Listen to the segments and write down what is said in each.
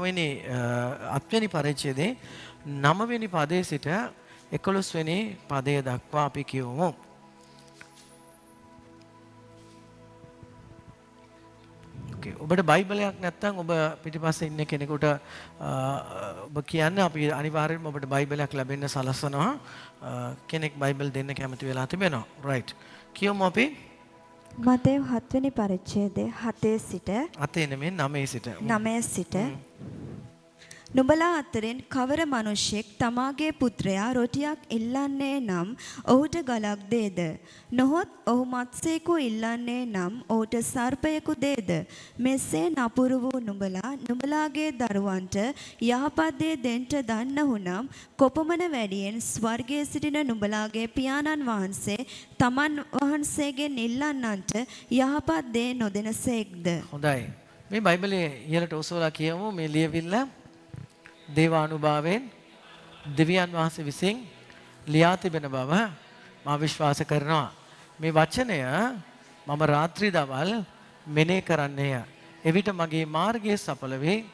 වෙනි අත්වෙනි පරිච්ඡේදයේ 9 වෙනි පදයේ සිට 11 වෙනි පදය දක්වා අපි කියවමු. ඔබට බයිබලයක් නැත්නම් ඔබ පිටිපස්සේ ඉන්න කෙනෙකුට ඔබ කියන්නේ අපි අනිවාර්යයෙන්ම ඔබට බයිබලයක් ලැබෙන්න සලස්වනවා. කෙනෙක් බයිබල් දෙන්න කැමති වෙලා තිබෙනවා. රයිට්. කියමු අපි මතෙව් 7 වෙනි පරිච්ඡේදයේ 7 සිට 8 නෙමෙයි 9 සිට 9 සිට නුඹලා අතරින් කවර මිනිසෙක් තමාගේ පුත්‍රයා රොටියක් ඉල්ලන්නේ නම් ඔහුට ගලක් දේද? නොහොත් ඔහු මත්ස්‍යයෙකු ඉල්ලන්නේ නම් ඔහුට සර්පයෙකු දේද? මෙසේ නපුරු වූ නුඹලා නුඹලාගේ දරුවන්ට යහපත් දේ දෙන්න දන්නහුනම් කොපමණ වැඩියෙන් ස්වර්ගයේ සිටින නුඹලාගේ පියාණන් වහන්සේ තමන් වහන්සේගෙන් ඉල්ලන්නන්ට යහපත් දේ නොදෙනසේක්ද? හොඳයි. මේ බයිබලයේ ඉහළට ඔසවලා කියමු මේ ලියවිල්ල දේවානුභාවයෙන් දෙවියන් වහන්සේ විසින් ලියා තිබෙන බව මා විශ්වාස කරනවා. මේ වචනය මම රාත්‍රී දවල් මෙනෙහි කරන්නේය. එවිට මගේ මාර්ගයේ සඵල වේ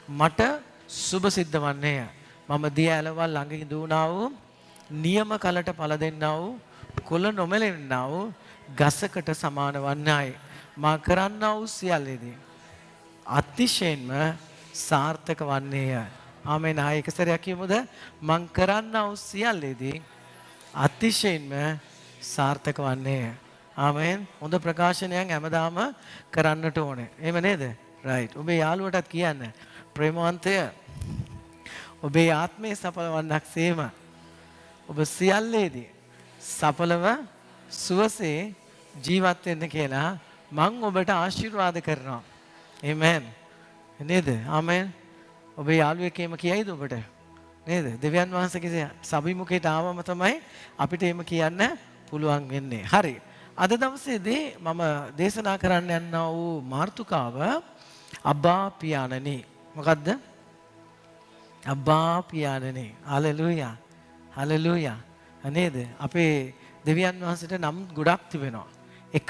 මට සුබ සිද්ධ වන්නේය. මම දිය ඇලවල් ළඟ දුණා වූ නියම කලට ඵල දෙන්නා වූ කුල නොමැලෙන්නා වූ ගසකට සමාන වන්නේයි. මා කරන්නා වූ සියල්ලේදී අතිශයින්ම සාර්ථක වන්නේය. ආමෙන්. ආයෙක සැරයක් කියමුද? මං කරන්නා වූ සියල්ලේදී අතිශයින්ම සාර්ථක වන්නේය. ආමෙන්. හොඳ ප්‍රකාශනයක් හැමදාම කරන්නට ඕනේ. එහෙම නේද? රයිට්. ඔබේ යාළුවටත් කියන්න. ප්‍රේමවන්තය ඔබේ ආත්මයේ සඵල වන්නක්සේම ඔබ සියල්ලේදී සඵලව සුවසේ ජීවත් වෙන්න කියලා මං ඔබට ආශිර්වාද කරනවා. ආමෙන්. නේද? ආමෙන්. ඔබේ යාළුවෙක් කියයිද ඔබට? නේද? දෙවියන් වහන්සේගේ සභිමුඛයට ආවම තමයි අපිට එහෙම කියන්න පුළුවන් වෙන්නේ. හරි. අද දවසේදී මම දේශනා කරන්න යනා වූ මාතෘකාව අබ්බා පියාණනි. මොකද්ද? අබ්බා පියාණනි. හලෙලූයා. හලෙලූයා. නේද? අපේ දෙවියන් වහන්සේට නම් ගොඩක් තිබෙනවා. එක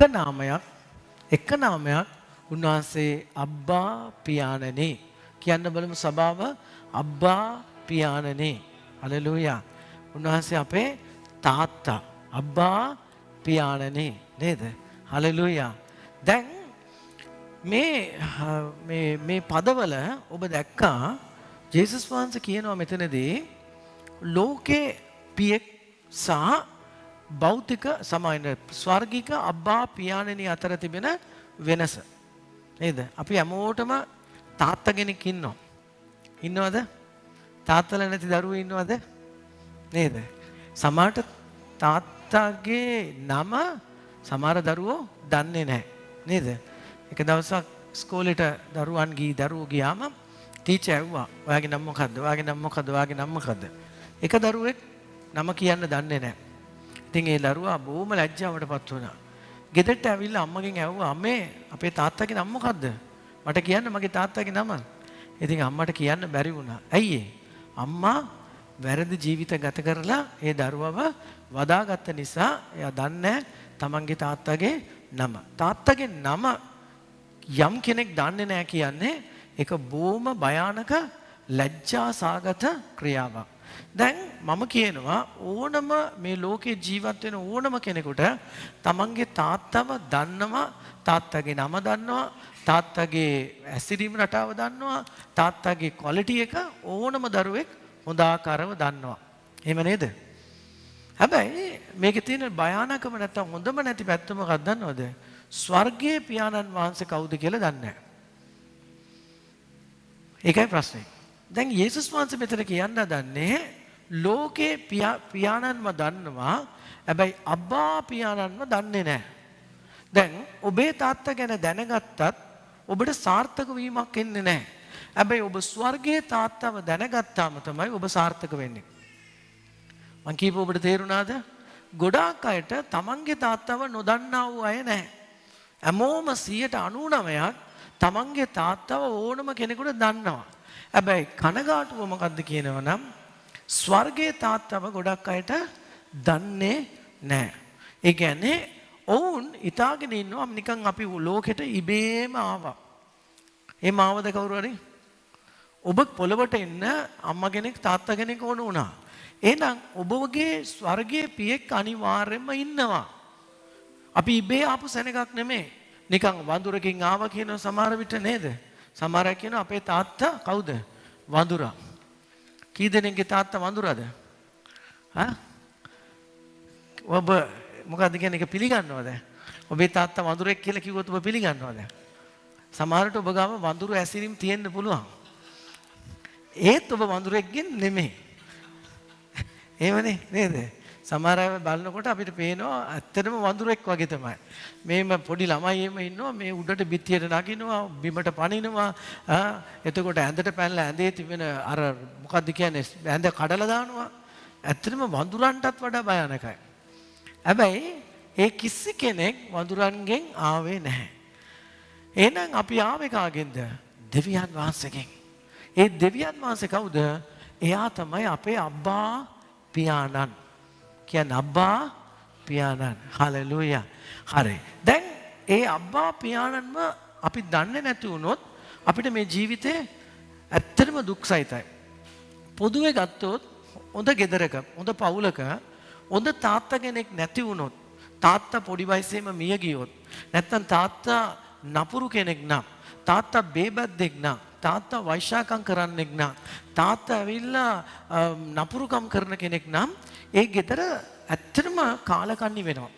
නාමයක් උන්වහන්සේ අබ්බා පියාණනි කියන්න බලමු සභාව. අබ්බා පියාණනි. හලෙලූයා. උන්වහන්සේ අපේ තාත්තා. අබ්බා පියාණනි නේද? හලෙලූයා. දැන් මේ පදවල ඔබ දැක්කා ජේසුස් වහන්සේ කියනවා මෙතනදී ලෝකේ පියෙක් සහ භෞතික සමාන ස්වර්ගික අබ්බා පියාණනි අතර තිබෙන වෙනස. නේද? අපි හැමෝටම තාත්තා කෙනෙක් ඉන්නවා. ඉන්නවද? තාත්තලා නැති දරුවෝ ඉන්නවද? නේද? සමහරට තාත්තාගේ නම සමහර දරුවෝ දන්නේ නැහැ. නේද? එක දවසක් ඉස්කෝලේට දරුවෝ ගියාම ටීචර් ඇහුවා ඔයාගේ නම මොකද්ද? ඔයාගේ නම මොකද්ද? ඔයාගේ නම මොකද්ද? එක දරුවෙක් නම කියන්න දන්නේ නැහැ. ඉතින් ඒ දරුවා බොහොම ලැජ්ජාවටපත් වුණා. ගෙදරට ඇවිල්ලා අම්මගෙන් ඇහුවා අම්මේ අපේ තාත්තගේ නම මොකද්ද? මට කියන්න මගේ තාත්තගේ නම. ඉතින් අම්මට කියන්න බැරි වුණා. ඇයි අම්මා වැරදි ජීවිත ගත කරලා ඒ දරුවව වදාගත්ත නිසා එයා දන්නේ තමන්ගේ තාත්තගේ නම. තාත්තගේ නම යම් කෙනෙක් දන්නේ නැහැ කියන්නේ ඒක බොහොම භයානක ලැජ්ජාසගත ක්‍රියාවක්. දැන් මම කියනවා ඕනම මේ ලෝකේ ජීවත් වෙන ඕනම කෙනෙකුට තමන්ගේ තාත්තව දන්නවා, තාත්තගේ නම දන්නවා, තාත්තගේ ඇසිරීම රටාව දන්නවා, තාත්තගේ ක්වොලිටි එක ඕනම දරුවෙක් හොඳ ආකාරව දන්නවා. එහෙම නේද? හැබැයි මේකේ තියෙන භයානකම නැත්තම් හොඳම නැති පැත්ත මොකක්ද දන්නවද? ස්වර්ගයේ පියාණන් වහන්සේ කවුද කියලා දන්නේ නැහැ. ඒකයි ප්‍රශ්නේ. දැන් යේසුස් වහන්සේ මෙතන කියන්න දන්නේ ලෝකේ පියාණන්ව දන්නවා, හැබැයි අබ්බා පියාණන්ව දන්නේ නැහැ. දැන් ඔබේ තාත්තා ගැන දැනගත්තත් ඔබට සාර්ථක වීමක් එන්නේ නැහැ. හැබැයි ඔබ ස්වර්ගයේ තාත්තව දැනගත්තාම තමයි ඔබ සාර්ථක වෙන්නේ. මං කියපුව ඔබට තේරුණාද? ගොඩාක් අයට තමන්ගේ තාත්තව නොදන්නා වූ අය නැහැ. හැමෝම 99% තමන්ගේ තාත්තව ඕනම කෙනෙකුට දන්නවා. හැබැයි කනගාටුව මොකද්ද කියනවනම් ස්වර්ගයේ තාත්තව ගොඩක් අයට දන්නේ නැහැ. ඒ කියන්නේ ඔවුන් හිතාගෙන ඉන්නවා නිකන් අපි ලෝකෙට ඉබේම ආවා. එහෙම ආවද කවුරු හරි? ඔබ පොළවට එන්න අම්මා කෙනෙක් තාත්තා කෙනෙක් ඕන වුණා. එහෙනම් ඔබ වගේ ස්වර්ගයේ පියෙක් අනිවාර්යයෙන්ම ඉන්නවා. අපි ඉබේ ආපු සෙනගක් නෙමෙයි. නිකන් වඳුරකින් ආවා කියන සමහර විට නේද? සමහර අය කියනවා අපේ තාත්තා කවුද? වඳුරා. කී දෙනෙක්ගේ තාත්තා වඳුරාද? ඔබ මොකද්ද කියන්නේ? ඒක පිළිගන්නවද? ඔබේ තාත්තා වඳුරෙක් කියලා කිව්වොත් ඔබ පිළිගන්නවද? සමහරට ඔබ ගාව වඳුරු ඇසිරීම තියෙන්න පුළුවන්. ඒත් ඔබ වඳුරෙක්ගෙන් නෙමෙයි. එහෙමනේ නේද? සමහර අය බලනකොට අපිට පේනවා ඇත්තටම වඳුරෙක් වගේ තමයි. මේම පොඩි ළමයි එහෙම ඉන්නවා මේ උඩට බිත්තියට නගිනවා බිමට පනිනවා. එතකොට ඇඳට පැනලා ඇඳේ තිබෙන අර මොකද්ද කියන්නේ ඇඳ කඩලා දානවා. ඇත්තටම වඳුරන්ටත් වඩා භයානකයි. හැබැයි ඒ කිසි කෙනෙක් වඳුරන්ගෙන් ආවේ නැහැ. එහෙනම් අපි ආවේ කාගෙන්ද? දෙවියන් වහන්සේගෙන්. ඒ දෙවියන් වහන්සේ කවුද? එයා තමයි අපේ අබ්බා පියාණන්. කියන්නේ අබ්බා පියාණන්. හලෙලූයා. හරි. දැන් ඒ අබ්බා පියාණන්ව අපි දන්නේ නැති වුණොත් අපිට මේ ජීවිතේ ඇත්තටම දුක්සහිතයි. පොදුවේ ගත්තොත් හොඳ ගෙදරක, හොඳ පවුලක, හොඳ තාත්තා කෙනෙක් නැති වුණොත්, තාත්තා පොඩි වයසේම මිය ගියොත්, නැත්නම් තාත්තා නපුරු කෙනෙක් නම්, තාත්තා බේබද්දෙක් නම්, තාත්තා වෛශාකම් කරන්නෙක් නම්, තාත්තා ඇවිල්ලා නපුරුකම් කරන කෙනෙක් නම් ඒ ගෙදර ඇත්තටම කාලකන්ණි වෙනවා.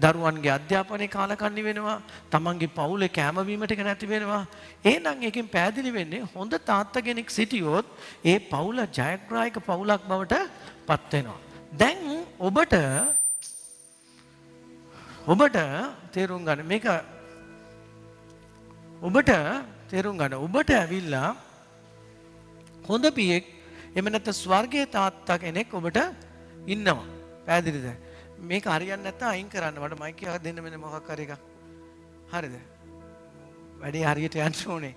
දරුවන්ගේ අධ්‍යාපනයේ කාලකන්ණි වෙනවා. තමන්ගේ පවුලේ කෑම බීම ටික නැති වෙනවා. එහෙනම් එකෙන් පැහැදිලි වෙන්නේ හොඳ තාත්තා කෙනෙක් සිටියොත් ඒ පවුල ජයග්‍රාහක පවුලක් බවට පත් වෙනවා. දැන් ඔබට තේරුම් ගන්න මේක ඔබට ඇවිල්ලා හොඳ පියෙක් එහෙම නැත්නම් ස්වර්ගයේ තාත්තා කෙනෙක් ඔබට ඉන්නවා. පැහැදිලිද? මේක හරියන්නේ නැත්නම් අයින් කරන්න. මට මයික් එක දෙන්න මෙන්න මොකක් හරි එකක්. හරිද? වැඩි හරියට යන්න ඕනේ.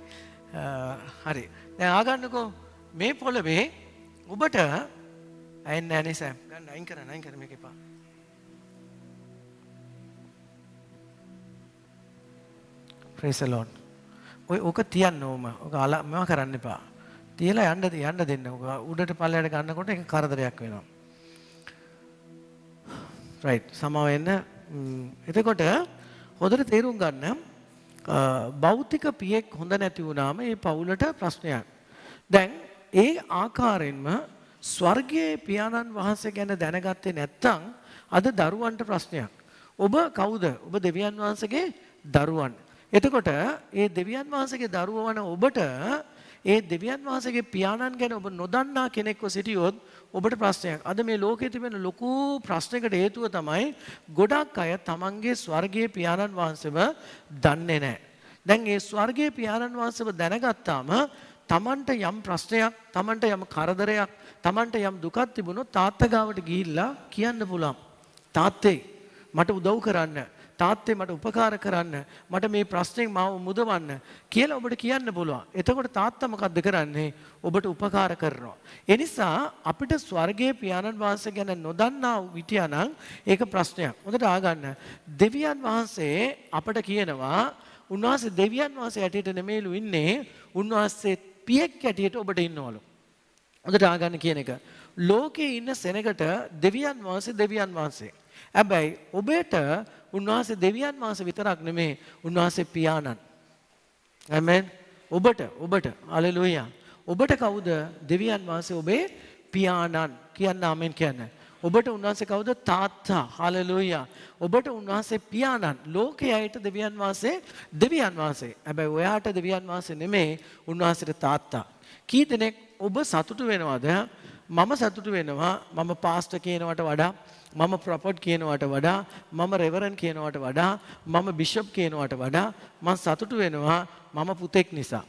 හරි. දැන් ආගන්නකෝ මේ පොළවේ ඔබට ඇන්නේ නැහැ නේ සෑම්. ගන්න අයින් කරන්න මේක එපා. praise the lord. ඔක තියන්න ඕම. ඔක මම කරන්න එපා. තියලා යන්න දෙන්න. ඔක උඩට පල්ලයට ගන්නකොට ඒක කරදරයක් වෙනවා. right. සමාව වෙන්න. එතකොට හොඳට තේරුම් ගන්න භෞතික පියෙක් හොඳ නැති වුණාම ඒ පවුලට ප්‍රශ්නයක්. දැන් ඒ ආකාරයෙන්ම ස්වර්ගයේ පියාණන් වහන්සේ ගැන දැනගත්තේ නැත්නම් අද දරුවන්ට ප්‍රශ්නයක්. ඔබ කවුද? ඔබ දෙවියන් වහන්සේගේ දරුවන්. එතකොට ඒ දෙවියන් වහන්සේගේ දරුවෝ වන ඔබට ඒ දෙවියන් වහන්සේගේ පියාණන් ගැන ඔබ නොදන්නා කෙනෙක්ව සිටියොත් ඔබට ප්‍රශ්නයක්. අද මේ ලෝකයේ තිබෙන ලොකු ප්‍රශ්නයකට හේතුව තමයි ගොඩක් අය තමන්ගේ ස්වර්ගයේ පියාණන් වහන්සේව දන්නේ නැහැ. දැන් මේ ස්වර්ගයේ පියාණන් වහන්සේව දැනගත්තාම තමන්ට යම් ප්‍රශ්නයක්, තමන්ට යම් කරදරයක්, තමන්ට යම් දුකක් තිබුණොත් තාත්තා ගාවට ගිහිල්ලා කියන්න පුළුවන්. තාත්තේ මට උදව් කරන්න. තාත්තේ මට උපකාර කරන්න. මට මේ ප්‍රශ්නෙන් මාව මුදවන්න කියලා ඔබට කියන්න පුළුවන්. එතකොට තාත්තා මොකද්ද කරන්නේ? ඔබට උපකාර කරනවා. ඒ නිසා අපිට ස්වර්ගයේ පියාණන් වහන්සේ ගැන නොදන්නා විටියානම් ඒක ප්‍රශ්නයක්. හොඳට ආගන්න. දෙවියන් වහන්සේ අපට කියනවා උන්වහන්සේ දෙවියන් වහන්සේ ඇටියට නෙමෙයිලු ඉන්නේ. උන්වහන්සේ පියෙක් ඇටියට ඔබට ඉන්නවලු. හොඳට ආගන්න කියන එක. ලෝකේ ඉන්න සෙනගට දෙවියන් වහන්සේ. හැබැයි ඔබට උන්වහන්සේ දෙවියන් වහන්සේ විතරක් නෙමෙයි උන්වහන්සේ පියාණන්. ආමෙන්. ඔබට හලෙලූයා. ඔබට කවුද? දෙවියන් වහන්සේ ඔබේ පියාණන්. කියන්න ආමෙන් කියන්න. ඔබට උන්වහන්සේ කවුද? තාත්තා. හලෙලූයා. ඔබට උන්වහන්සේ පියාණන්. ලෝකයට දෙවියන් වහන්සේ. හැබැයි ඔයාට දෙවියන් වහන්සේ නෙමෙයි උන්වහන්සේට තාත්තා. කී දෙනෙක් ඔබ සතුටු වෙනවද? මම සතුටු වෙනවා. මම පාස්ටර් කියනවට වඩා, මම ප්‍රොෆට් කියනවට වඩා, මම රෙවරන්ඩ් කියනවට වඩා, මම බිෂප් කියනවට වඩා මම සතුටු වෙනවා මම පුතෙක් නිසා.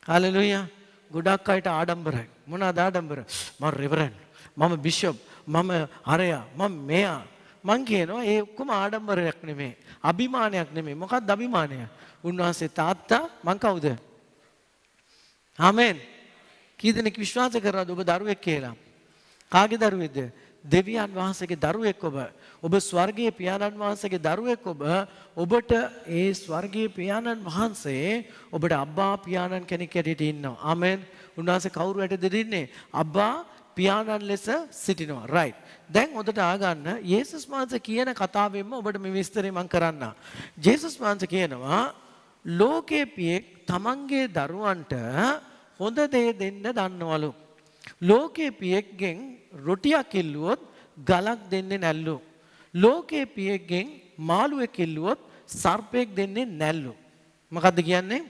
හලෙලූයා. ගොඩක් අයට ආඩම්බරයි. මොනවාද ආඩම්බර? මම රෙවරන්ඩ්, මම බිෂප්, මම අරයා, මම මෙයා. මං කියනවා ඒ ඔක්කොම ආඩම්බරයක් නෙමෙයි. අභිමානයක් නෙමෙයි. මොකක්ද අභිමානය? උන්වහන්සේ තාත්තා, මං කවුද? ආමෙන්. කී දෙනෙක් විශ්වාස කරනවද ඔබ දරුවෙක් කියලා? කාගේ දරුවෙක්ද? දෙවියන් වහන්සේගේ දරුවෙක් ඔබ. ඔබ ස්වර්ගීය පියාණන් වහන්සේගේ දරුවෙක් ඔබ. ඔබට ඒ ස්වර්ගීය පියාණන් වහන්සේ ඔබට අබ්බා පියාණන් කෙනෙක් හැටියට ඉන්නවා. ආමෙන්. උන්වහන්සේ කවුරු හැටියද ඉන්නේ? අබ්බා පියාණන් ලෙස සිටිනවා. රයිට්. දැන් ඔතට ආගන්න යේසුස් වහන්සේ කියන කතාවෙන්ම ඔබට මේ විස්තරය මම කරන්න. යේසුස් වහන්සේ කියනවා ලෝකයේ පියෙක් තමන්ගේ දරුවන්ට හොඳ දේ දෙන්න දන්නවලු. ලෝකයේ පියෙක්ගෙන් රොටියක් ඉල්ලුවොත් ගලක් දෙන්නේ නැල්ලු. ලෝකයේ පියෙක්ගෙන් මාළුවෙක් ඉල්ලුවොත් සර්පෙක් දෙන්නේ නැල්ලු. මොකද්ද කියන්නේ?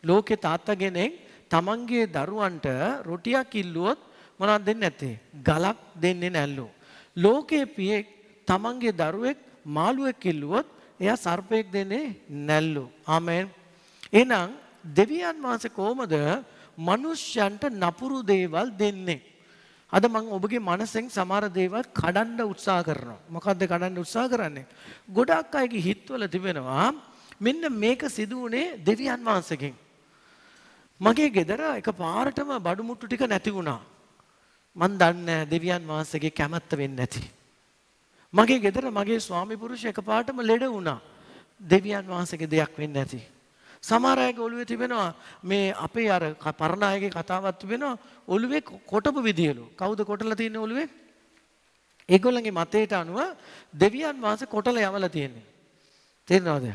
ලෝකේ තාත්තා කෙනෙක් තමන්ගේ දරුවන්ට රොටියක් ඉල්ලුවොත් මොනවද දෙන්නේ නැත්තේ? ගලක් දෙන්නේ නැල්ලු. ලෝකයේ පියෙක් තමන්ගේ දරුවෙක් මාළුවෙක් ඉල්ලුවොත් එයා සර්පෙක් දෙන්නේ නැල්ලු. ආමෙන්. එහෙනම් දෙවියන් වහන්සේ කොහොමද මනුෂ්‍යයන්ට නපුරු දේවල් දෙන්නේ? අද මම ඔබගේ මනසෙන් සමහර දේවල් කඩන්න උත්සාහ කරනවා. මොකද්ද කඩන්න උත්සාහ කරන්නේ? ගොඩක් අයගේ හිතවල තිබෙනවා මෙන්න මේක සිදු වුණේ දෙවියන් වහන්සේගෙන්. මගේ ගෙදර එකපාරටම බඩු මුට්ටු ටික නැති වුණා. මන් දන්නේ දෙවියන් වහන්සේගේ කැමැත්ත වෙන්නේ නැති. මගේ ගෙදර මගේ ස්වාමි පුරුෂ එකපාරටම ලෙඩ වුණා. දෙවියන් වහන්සේගේ දෙයක් වෙන්නේ නැති. සමහර අයගේ ඔළුවේ තිබෙනවා මේ අපේ අර පරණ අයගේ කතාවක් තිබෙනවා ඔළුවේ කොටපු විදියලු. කවුද කොටලා තියන්නේ ඔළුවේ? ඒගොල්ලන්ගේ මතයට අනුව දෙවියන් වහන්සේ කොටලා යවලා තියෙන්නේ. තේරෙනවද?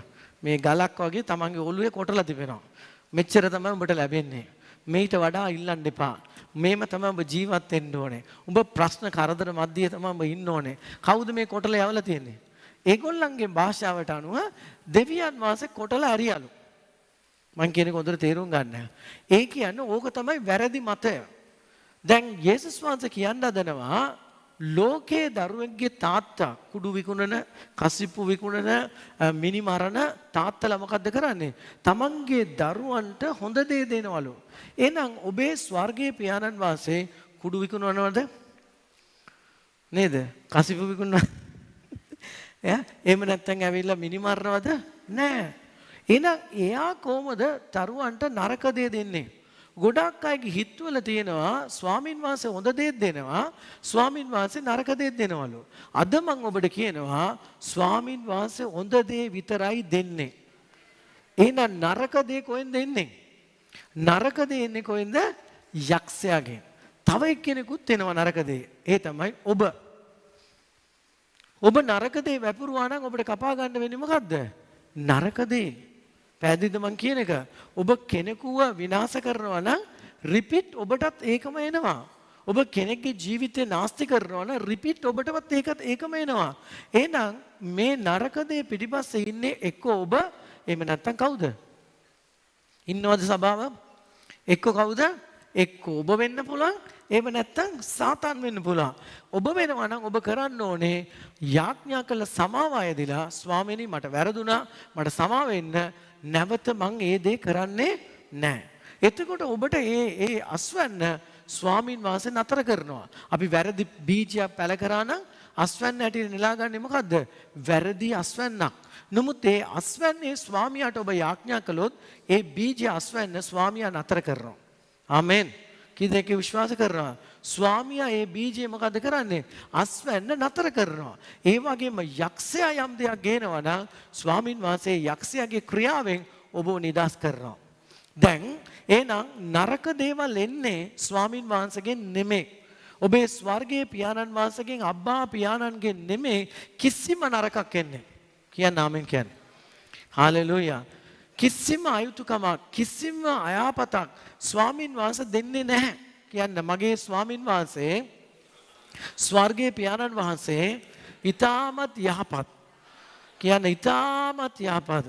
මේ ගලක් වගේ තමන්ගේ ඔළුවේ කොටලා තිබෙනවා. මෙච්චර තමයි උඹට ලැබෙන්නේ. මේට වඩා ඉල්ලන්න එපා. මේම තමයි ඔබ ජීවත් වෙන්න ඕනේ. උඹ ප්‍රශ්න කරදර මැදියේ තමයි ඔබ ඉන්න ඕනේ. කවුද මේ කොටලා යවලා තියෙන්නේ? ඒගොල්ලන්ගේ භාෂාවට අනුව දෙවියන් වහන්සේ කොටලා ඇරියලු. මං කියන එක හොඳට තේරුම් ගන්න. ඒ කියන්නේ ඕක තමයි වැරදි මතය. දැන් යේසුස් වහන්සේ කියන්න හදනවා ලෝකයේ දරුවෙක්ගේ තාත්තා කුඩු විකුණන, කසිප්පු විකුණන, මිනි මරණ තාත්තලා මොකද්ද කරන්නේ? තමන්ගේ දරුවන්ට හොඳ දේ දෙනවලු. එහෙනම් ඔබේ ස්වර්ගීය පියාණන් වහන්සේ කුඩු විකුණනවද? නේද? කසිප්පු විකුණනවද? එහෙම නැත්නම් ඇවිල්ලා මිනි මරනවද? නෑ. එහෙනම් එයා කොහොමද දරුවන්ට නරක දේ දෙන්නේ? ගොඩක් අයගේ හිතවල තියෙනවා ස්වාමින් වහන්සේ හොඳ දේ දෙනවා, ස්වාමින් වහන්සේ නරක දේ දෙනවලු. අද මම ඔබට කියනවා ස්වාමින් වහන්සේ හොඳ දේ විතරයි දෙන්නේ. එහෙනම් නරක දේ කොහෙන්ද එන්නේ? නරක දේ එන්නේ කොහෙන්ද? යක්ෂයාගෙන්. තව එක්කෙනෙකුත් එනවා නරක දේ. ඒ තමයි ඔබ. ඔබ නරක දේ වැපුරුවා නම් ඔබට කපා ගන්න වෙන්නේ මොකද්ද? නරක දේ. පැහැදිලිද මං කියන එක? ඔබ කෙනෙකුව විනාශ කරනවා නම් රිපීට් ඔබටත් ඒකම එනවා. ඔබ කෙනෙක්ගේ ජීවිතේ නාස්ති කරනවා නම් රිපීට් ඔබටවත් ඒකම එනවා. එහෙනම් මේ නරක දේ පිටිපස්සේ ඉන්නේ එක්ක ඔබ එහෙම නැත්නම් කවුද? ඉන්නවද සභාව? එක්ක කවුද? එක්ක ඔබ වෙන්න පුළුවන්. එහෙම නැත්නම් සාතාන් වෙන්න පුළුවන්. ඔබ වෙනවා නම් ඔබ කරන්න ඕනේ යාඥා කළ සමාව අයදිලා ස්වාමීනි මට වැරදුනා මට සමාව වෙන්න නැවත මං ඒ දේ කරන්නේ නැහැ. එතකොට ඔබට ඒ අස්වැන්න ස්වාමින් වහන්සේ නතර කරනවා. අපි වැරදි බීජයක් පැල කරා නම් අස්වැන්න ඇටියට නෙලාගන්නේ මොකද්ද? වැරදි අස්වැන්නක්. නමුත් ඒ අස්වැන්නේ ස්වාමියාට ඔබ යාඥා කළොත් ඒ බීජය අස්වැන්න ස්වාමියා නතර කරනවා. ආමෙන්. කීයක විශ්වාස කරනවා? ස්වාමියා ඒ බීජය මොකද කරන්නේ? අස්වැන්න නතර කරනවා. ඒ වගේම යක්ෂයා යම් දෙයක් ගේනවා නම් ස්වාමින් වහන්සේ යක්ෂයාගේ ක්‍රියාවෙන් ඔබව නිදහස් කරනවා. දැන් එහෙනම් නරක දේවල් එන්නේ ස්වාමින් වහන්සේගෙන් නෙමෙයි. ඔබේ ස්වර්ගීය පියාණන් වහන්සේගෙන් අබ්බා පියාණන්ගෙන් නෙමෙයි කිසිම නරකක් එන්නේ. කියන්න ආමෙන් කියන්න. හාලෙලූයා. කිසිම අයුතුකමක් කිසිම අයාපතක් ස්වාමින් වහන්සේ දෙන්නේ නැහැ. කියන්න මගේ ස්වාමින් වහන්සේ ස්වර්ගීය පියාණන් වහන්සේ ඊටමත් යහපත්. කියන්න ඊටමත් යහපත්.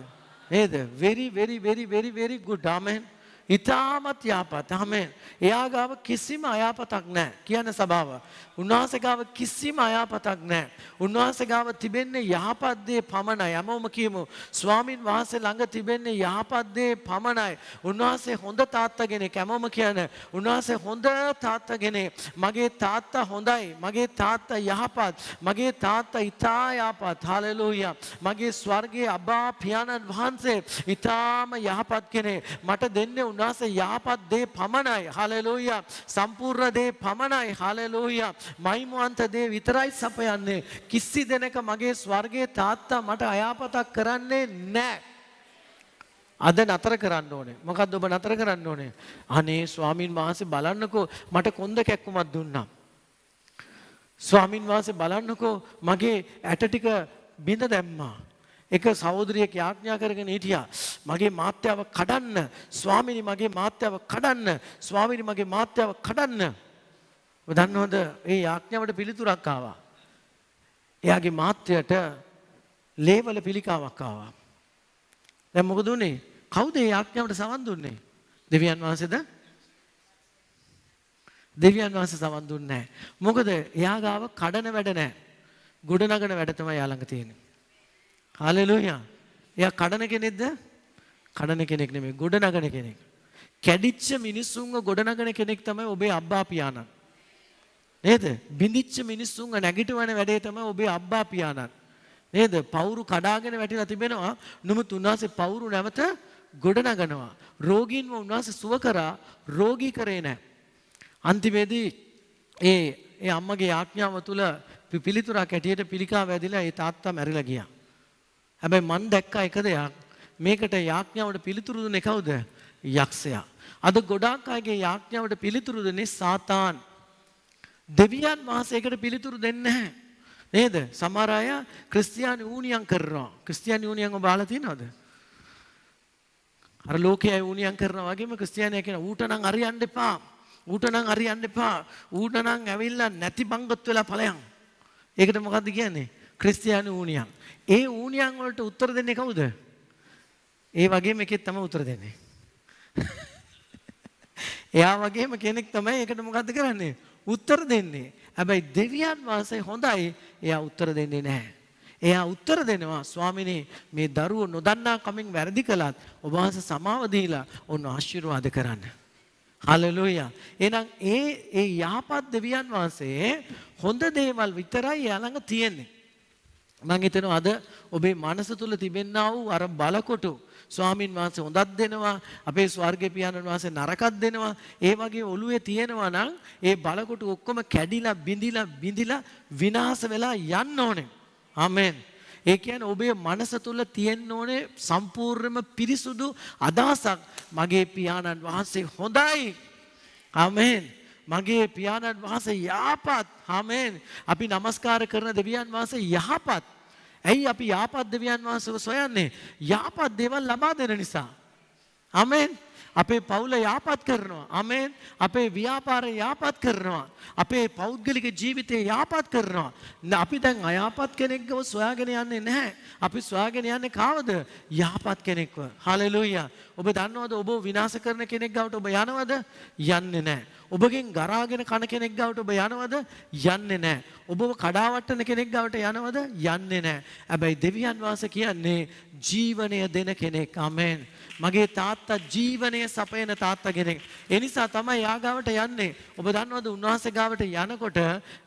නේද? very good. ආමෙන්. ඊටමත් යහපත්. ආමෙන්. එයා ගාව කිසිම අයාපතක් නැහැ. කියන්න සභාව. උන්වහන්සේ ගාව කිසිම අයාපතක් නැහැ. උන්වහන්සේ ගාව තිබෙන්නේ යහපත් දේ පමණයි. යමෝම කියමු. ස්වාමින් වහන්සේ ළඟ තිබෙන්නේ යහපත් දේ පමණයි. උන්වහන්සේ හොඳ තාත්තා කෙනෙක්. යමෝම කියන්නේ උන්වහන්සේ හොඳ තාත්තා කෙනෙක්. මගේ තාත්තා හොඳයි. මගේ තාත්තා යහපත්. මගේ තාත්තා ඊටා යහපත්. හාලෙලූයා. මගේ ස්වර්ගයේ අබ්බා පියාණන් වහන්සේ ඊටාම යහපත් කෙනෙක්. මට දෙන්නේ උන්වහන්සේ යහපත් දේ පමණයි. හලෙලූයා. සම්පූර්ණ දේ පමණයි. හලෙලූයා. මහිමවන්ත දේ විතරයි සපයන්නේ. කිසි දෙනක මගේ ස්වර්ගයේ තාත්තා මට අයාපතක් කරන්නේ නැහැ. අද නතර කරන්න ඕනේ. මොකද්ද ඔබ නතර කරන්න ඕනේ? අනේ ස්වාමින් වහන්සේ බලන්නකෝ මට කොන්ද කැක්කුමක් දුන්නා. ස්වාමින් වහන්සේ බලන්නකෝ මගේ ඇට ටික බිඳ දැම්මා. එක සහෝදරියක් යාඥා කරගෙන හිටියා මගේ මාත්‍යාව කඩන්න. ස්වාමිනී මගේ මාත්‍යාව කඩන්න. ස්වාමිනී මගේ මාත්‍යාව කඩන්න. ඔබ දන්නවද ඒ යාඥාවට පිළිතුරක් ආවා. එයාගේ මාත්‍යට ලේවල පිළිකාවක් ආවා. දැන් මොකද උනේ? කවුද ඒ යාඥාවට සවන් දුන්නේ? දෙවියන් වහන්සේද? දෙවියන් වහන්සේ සවන් දුන්නේ නැහැ. මොකද එයා ගාව කඩන වැඩ නැහැ. ගොඩනගන වැඩ තමයි යා ළඟ තියෙන්නේ. හලෙලූයා. එයා කඩන කෙනෙක්ද? කඩන කෙනෙක් නෙමෙයි, ගොඩනගන කෙනෙක්. කැඩිච්ච මිනිස්සුන්ව ගොඩනගන කෙනෙක් තමයි ඔබේ අබ්බා පියාණන්. නේද? බිඳිච්ච මිනිස්සුන්ව නැගිටවන වැඩේ තමයි ඔබේ අබ්බා පියාණන්. නේද? පවුරු කඩාගෙන වැටිලා තිබෙනවා. නමුත් උන්වහන්සේ පවුරු නැවත ගොඩනගනවා. රෝගීන්ව උන්වහන්සේ සුව කරා, රෝගී කරේ නැහැ. අන්තිමේදී ඒ අම්මගේ යාඥාව තුළ පිළිතුරක් ඇටියට පිළිකාව වැදිලා ඒ තාත්තා මැරිලා ගියා. හැබැයි මන් දැක්කා එක දෙයක්. මේකට යාඥාවට පිළිතුරු දුන්නේ කවුද? යක්ෂයා. අද ගොඩාක් අයගේ යාඥාවට පිළිතුරු දෙන්නේ සාතාන්. දෙවියන් වහන්සේකට පිළිතුරු දෙන්නේ නැහැ. නේද? සමහර අය ක්‍රිස්තියානි යූනියන් කරනවා. ක්‍රිස්තියානි යූනියන් ඔබ අහලා තියෙනවද? අර ලෝකයේ යූනියන් කරනවා වගේම ක්‍රිස්තියානියා කියන ඌට නම් හරියන්න එපා. ඌට නම් හරියන්න එපා. ඌට නම් ඇවිල්ලා නැති බංගොත් වෙලා ඵලයන්. ඒකට මොකද්ද කියන්නේ? ක්‍රිස්තියානි යූනියන්. ඒ යූනියන් වලට උත්තර දෙන්නේ කවුද? ඒ වගේම එකෙක් තමයි උත්තර දෙන්නේ. එයා වගේම කෙනෙක් තමයි ඒකට මොකද්ද කරන්නේ? උත්තර දෙන්නේ. හැබැයි දෙවියන් වහන්සේ හොඳයි. එයා උත්තර දෙන්නේ නැහැ. එයා උත්තර දෙනවා ස්වාමිනේ මේ දරුවෝ නොදන්නා කමින් වැරදි කළත් ඔබ වහන්සේ සමාව දීලා ඔන්න ආශිර්වාද කරන්න. හලෙලූයා. එහෙනම් ඒ යහපත් දෙවියන් වහන්සේ හොඳ දේවල් විතරයි එයා ළඟ තියෙන්නේ. මම හිතනවා අද ඔබේ මනස තුල තිබෙනා වූ අර බලකොටු ස්වාමින් වහන්සේ හොඳක් දෙනවා, අපේ ස්වර්ගීය පියාණන් වහන්සේ නරකක් දෙනවා, ඒ වගේ ඔළුවේ තියෙනවා නම් ඒ බලකොටු ඔක්කොම කැඩිලා බිඳිලා විනාශ වෙලා යන්න ඕනේ. ආමෙන්. ඒ කියන්නේ ඔබේ මනස තුල තියෙන්න ඕනේ සම්පූර්ණයෙන්ම පිරිසුදු අදහසක්. මගේ පියාණන් වහන්සේ හොඳයි. ආමෙන්. මගේ පියාණන් වහන්සේ යහපත්. ආමෙන්. අපි নমස්කාර කරන දෙවියන් වහන්සේ යහපත්. ඇයි අපි යහපත් දෙවියන් වහන්සේව සොයන්නේ? යහපත් දේවල් ලබා දෙන නිසා. ආමෙන්. අපේ පවුල යහපත් කරනවා. ආමෙන්. අපේ ව්‍යාපාරය යහපත් කරනවා. අපේ පෞද්ගලික ජීවිතය යහපත් කරනවා. අපි දැන් අයහපත් කෙනෙක්ව සොයාගෙන යන්නේ නැහැ. අපි සොයාගෙන යන්නේ කාවද? යහපත් කෙනෙක්ව. හලෙලූයා. ඔබ දන්නවද ඔබ විනාශ කරන කෙනෙක් ගාවට ඔබ යනවද? යන්නේ නැහැ. ඔබගෙන් ගරාගෙන කන කෙනෙක් ගාවට ඔබ යනවද? යන්නේ නැහැ. ඔබව කඩාවට්ටන කෙනෙක් ගාවට යනවද? යන්නේ නැහැ. හැබැයි දෙවියන් වහන්සේ කියන්නේ ජීවනය දෙන කෙනෙක්. ආමෙන්. මගේ තාත්තා ජීවනය සපයන තාත්තා කෙනෙක්. ඒ නිසා තමයි යා ගාවට යන්නේ. ඔබ දන්නවද උන්වහන්සේ ගාවට යනකොට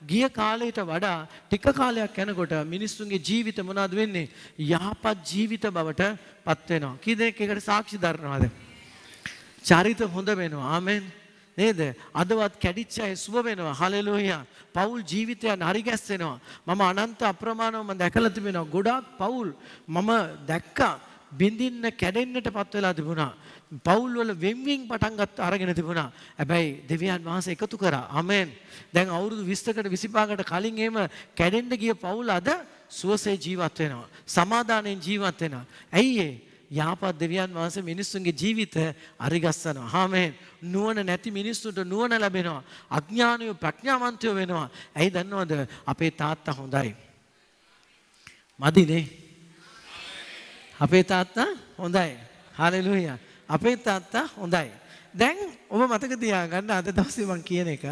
ගිය කාලයට වඩා ටික කාලයක් යනකොට මිනිස්සුන්ගේ ජීවිත මොනවද වෙන්නේ? යහපත් ජීවිත බවට පත් වෙනවා. කී දෙනෙක් ඒකට සාක්ෂි දරනවද? චරිත හොඳ වෙනවා. ආමෙන්. නේද? අදවත් කැඩිච්ච අය සුව වෙනවා. හලෙලූයා. පෞල් ජීවිතයන් හරි ගැස්සෙනවා. මම අනන්ත අප්‍රමාණව මම දැකලා තිබෙනවා. ගොඩාක් පෞල් මම දැක්කා බින්දින්න කැඩෙන්නට පත් වෙලා තිබුණා. පෞල් වල වෙන්වින් පටන් ගන්න අරගෙන තිබුණා. හැබැයි දෙවියන් වහන්සේ එකතු කරා. ආමෙන්. දැන් අවුරුදු 20කට 25කට කලින් එහෙම කැඩෙන්න ගිය පෞල් අද සුවසේ ජීවත් වෙනවා. සමාදානයෙන් ජීවත් වෙනවා. ඇයි ඒ? යහපත් දෙවියන් වහන්සේ මිනිස්සුන්ගේ ජීවිත අරිගස්සනවා. ආමෙන්. නුවණ නැති මිනිස්සුන්ට නුවණ ලැබෙනවා. අඥානියෝ ප්‍රඥාවන්තයෝ වෙනවා. ඇයි දන්නවද? අපේ තාත්තා හොඳයි. මදිනේ. අපේ තාත්තා හොඳයි. හලෙලූයා. අපේ තාත්තා හොඳයි. දැන් ඔබ මතක තියාගන්න අද දවසේ මම කියන එක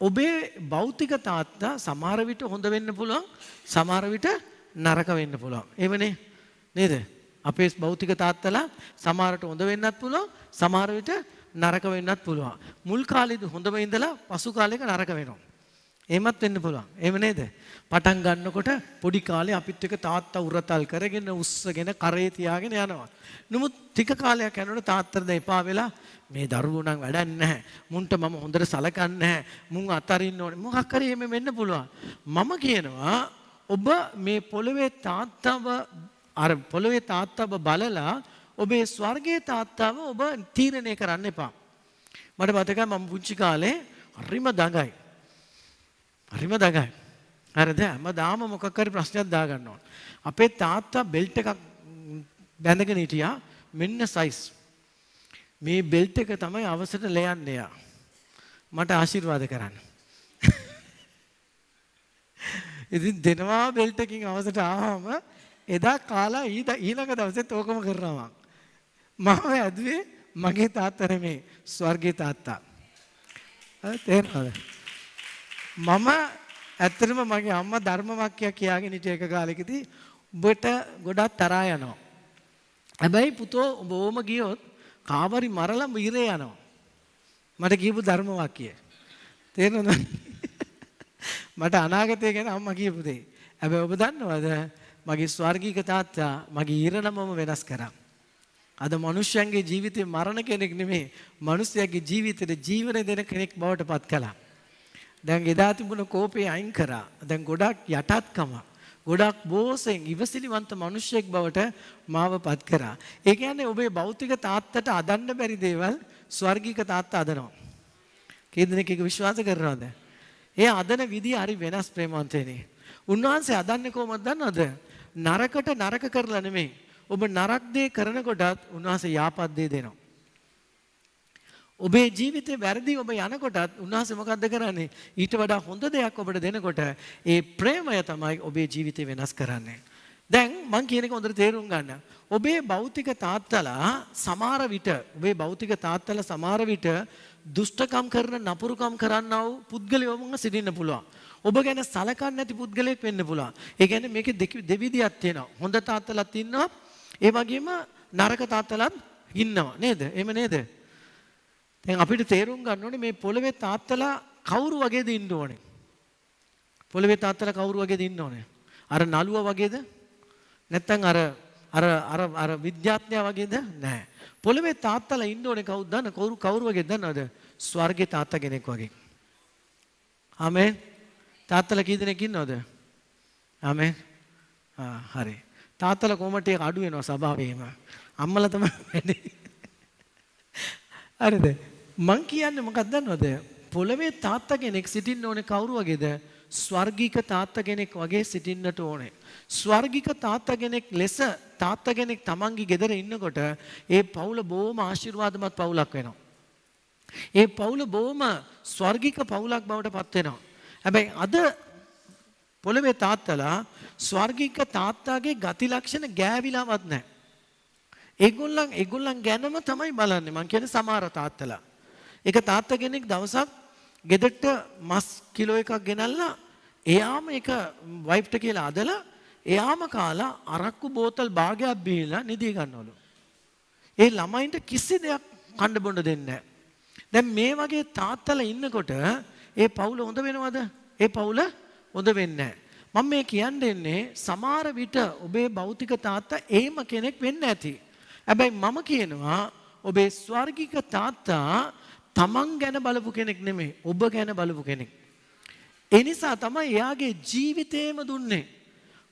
ඔබේ භෞතික තාත්තා සමහර විට හොඳ වෙන්න පුළුවන්, සමහර විට නරක වෙන්න පුළුවන්. එහෙමනේ නේද? අපේ භෞතික තාත්තලා සමහරට හොඳ වෙන්නත් පුළුවන්, සමහර විට නරක වෙන්නත් පුළුවන්. මුල් කාලේදී හොඳම ඉඳලා පසු කාලෙක නරක වෙනවා. එහෙමත් වෙන්න පුළුවන්. එහෙම නේද? පටන් ගන්නකොට පොඩි කාලේ අපිත් එක්ක තාත්තා උරතල් කරගෙන උස්සගෙන කරේ තියාගෙන යනවා. නමුත් ටික කාලයක් යනකොට තාත්තට දැන් එපා වෙලා මේ දරුවෝ නම් වැඩක් නැහැ. මුන්ට මම හොඳට සලකන්නේ නැහැ. මුන් අතරින්න ඕනේ. මොකක් හරි එහෙම වෙන්න පුළුවන්. මම කියනවා ඔබ මේ පොළවේ තාත්තව බලලා ඔබේ ස්වර්ගයේ තාත්තව ඔබ තීරණය කරන්න එපා. මට මතකයි මම පුංචි කාලේ හරිම දඟයි. හරිද? හැමදාම මොකක් හරි ප්‍රශ්නයක් දාගන්නවා. අපේ තාත්තා බෙල්ට් එකක් බැඳගෙන හිටියා. මෙන්න සයිස්. මේ බෙල්ට් එක තමයි අවසරට ලයන්නේ යා. මට ආශිර්වාද කරන්න. ඉතින් දෙනවා බෙල්ට් එකකින් අවසරට ආවම එදා කාලා ඊළඟ දවසෙත් ඕකම කරනවා. මම ඇදුවේ මගේ තාත්තා නෙමේ ස්වර්ගයේ තාත්තා. තේරෙනවද? මම ඇත්තටම මගේ අම්මා ධර්ම වාක්‍යයක් කියාගෙන හිටිය එක කාලෙකදී ඔබට ගොඩක් තරහා යනවා. හැබැයි පුතෝ ඔබ ඕම ගියොත් කාවරි මරලා ඉරේ යනවා. මට කියපු ධර්ම වාක්‍යය. තේරෙනවද? මට අනාගතය ගැන අම්මා කියපු දේ. හැබැයි ඔබ දන්නවද මගේ ස්වර්ගීය තාත්තා මගේ ඉරණමම වෙනස් කරා. අද මිනිස්යන්ගේ ජීවිතේ මරණ කෙනෙක් නෙමෙයි මිනිස්යාගේ ජීවිතේට ජීවන දෙන කෙනෙක් බවට පත් කළා. දැන් එදා තිබුණ කෝපේ අයින් කරා. දැන් ගොඩක් යටත්කම ගොඩක් බෝසෙන් ඉවසිලිවන්ත මිනිසෙක් බවට මාව පත් කරා. ඒ කියන්නේ ඔබේ භෞතික තාත්තට අදන්න බැරි දේවල් ස්වර්ගීය තාත්තා අදනවා. කී දෙනෙක් ඒක විශ්වාස කරනවද? ඒ අදන විදිය හරි වෙනස් ප්‍රේමවන්තයනේ. උන්වහන්සේ අදන්නේ කොහොමද දන්නවද? නරකට නරක කරලා නෙමෙයි. ඔබ නරක දේ කරනකොටත් උන්වහන්සේ යාපත් දේ දෙනවා. ඔබේ ජීවිතේ වැරදි ඔබ යනකොටත් උන්වහන්සේ මොකද්ද කරන්නේ? ඊට වඩා හොඳ දෙයක් ඔබට දෙනකොට ඒ ප්‍රේමය තමයි ඔබේ ජීවිතේ වෙනස් කරන්නේ. දැන් මම කියන එක හොඳට තේරුම් ගන්න. ඔබේ භෞතික තාත්තලා සමහර විට දුෂ්ටකම් කරන නපුරුකම් කරන්නා වූ පුද්ගලයෝම සිටින්න පුළුවන්. ඔබ ගැන සලකන්නේ නැති පුද්ගලයෙක් වෙන්න පුළුවන්. ඒ කියන්නේ මේකේ දෙවිදියක් තියෙනවා. හොඳ තාත්තලාත් ඉන්නවා. ඒ වගේම නරක තාත්තලාත් ඉන්නවා. නේද? එහෙම නේද? දැන් අපිට තේරුම් ගන්න ඕනේ මේ පොළවේ තාත්තලා කවුරු වගේද ඉන්න ඕනේ? පොළවේ තාත්තලා කවුරු වගේද ඉන්න ඕනේ? අර නළුවා වගේද? නැත්නම් අර විද්‍යාඥයා වගේද? නැහැ. පොළවේ තාත්තලා ඉන්න ඕනේ කවුද දන්න? කවුරු වගේද දන්නවද? ස්වර්ගයේ තාත්තා කෙනෙක් වගේ. ආමෙන්. තාත්තලා කී දෙනෙක් ඉන්නවද? ආමෙන්. හරි. තාත්තලා කොහොමද ඒක අඩු වෙනවා ස්වභාවයෙන්ම. අම්මලා තමයි වැඩි. හරිද? මං කියන්නේ මොකක්ද දන්නවද? පොළවේ තාත්තා කෙනෙක් සිටින්න ඕනේ කවුරු වගේද? ස්වර්ගීක තාත්තා කෙනෙක් වගේ සිටින්නට ඕනේ. ස්වර්ගීක තාත්තා කෙනෙක් ලෙස තාත්තා කෙනෙක් තමන්ගේ ගෙදර ඉන්නකොට ඒ පවුල බොහොම ආශිර්වාදමත් පවුලක් වෙනවා. ඒ පවුල බොහොම ස්වර්ගීක පවුලක් බවට පත් වෙනවා. හැබැයි අද පොළවේ තාත්තලා ස්වර්ගීක තාත්තාගේ ගති ලක්ෂණ ගෑවිලාවත් නැහැ. ඒගොල්ලන් ගැනම තමයි බලන්නේ. මං කියන්නේ සමහර තාත්තලා. එක තාත්තා කෙනෙක් දවසක් ගෙදරට මස් කිලෝ එකක් ගෙනල්ලා එයාම ඒක වයිෆ්ට කියලා අදලා එයාම කාලා අරක්කු බෝතල් භාගයක් බීලා නිදි ගන්නවලු. ඒ ළමයින්ට කිසි දෙයක් කන්න බොන්න දෙන්නේ නැහැ. දැන් මේ වගේ තාත්තලා ඉන්නකොට ඒ පවුල හොඳ වෙනවද? ඒ පවුල හොඳ වෙන්නේ නැහැ. මම මේ කියන්නේ සමහර විට ඔබේ භෞතික තාත්තා එහෙම කෙනෙක් වෙන්න ඇති. හැබැයි මම කියනවා ඔබේ ස්වර්ගික තාත්තා තමන් ගැන බලපු කෙනෙක් නෙමෙයි ඔබ ගැන බලපු කෙනෙක්. ඒ නිසා තමයි එයාගේ ජීවිතේම දුන්නේ.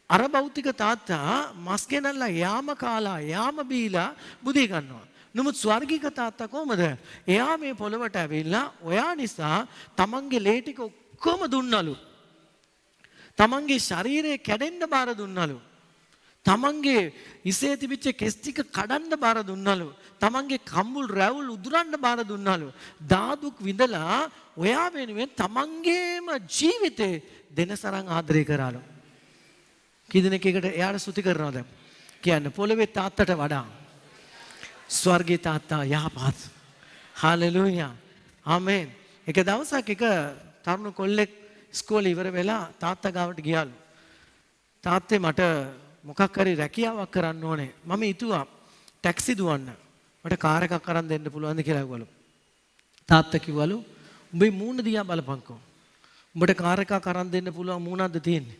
අර භෞතික තාත්තා මස් ගෙනල්ලා යාම කාලා යාම බීලා බුදිය ගන්නවා. නමුත් ස්වර්ගික තාත්තා කොහමද? එයා මේ පොළවට ඇවිල්ලා ඔයා නිසා තමන්ගේ ලේ ටික ඔක්කොම දුන්නලු. තමන්ගේ ශරීරය කැඩෙන්න බාර දුන්නලු. තමන්ගේ ඉසේ තිබිච්ච කෙස් ටික කඩන්න බාර දුන්නලු. තමන්ගේ කම්බුල් රැවුල් උදුරන්න බාර දුන්නලු. දාදුක් විඳලා ඔයා වෙනුවෙන් තමන්ගේම ජීවිතේ දෙනසරන් ආදරය කරාලු. කී දෙනෙක් එකට එයාට ස්තුති කරනවද? කියන්න පොළවේ තාත්තට වඩා ස්වර්ගීය තාත්තා යහපත්. හාලෙලූයා. ආමෙන්. එක දවසක් එක තරුණ කොල්ලෙක් ඉස්කෝලේ ඉවර වෙලා තාත්තා ගාවට ගියාලු. තාත්තේ මට මොකක් හරි රැකියාවක් කරන්න ඕනේ. මම හිතුවා ටැක්සි දුවන්න. මට කාර් එකක් අරන් දෙන්න පුළුවන්ද කියලා ඇහුවලු. තාත්තා කිව්වලු උඹේ මූණ දිහා බලපන්කෝ. උඹට කාර් එකක් අරන් දෙන්න පුළුවන් මොනවද තියෙන්නේ?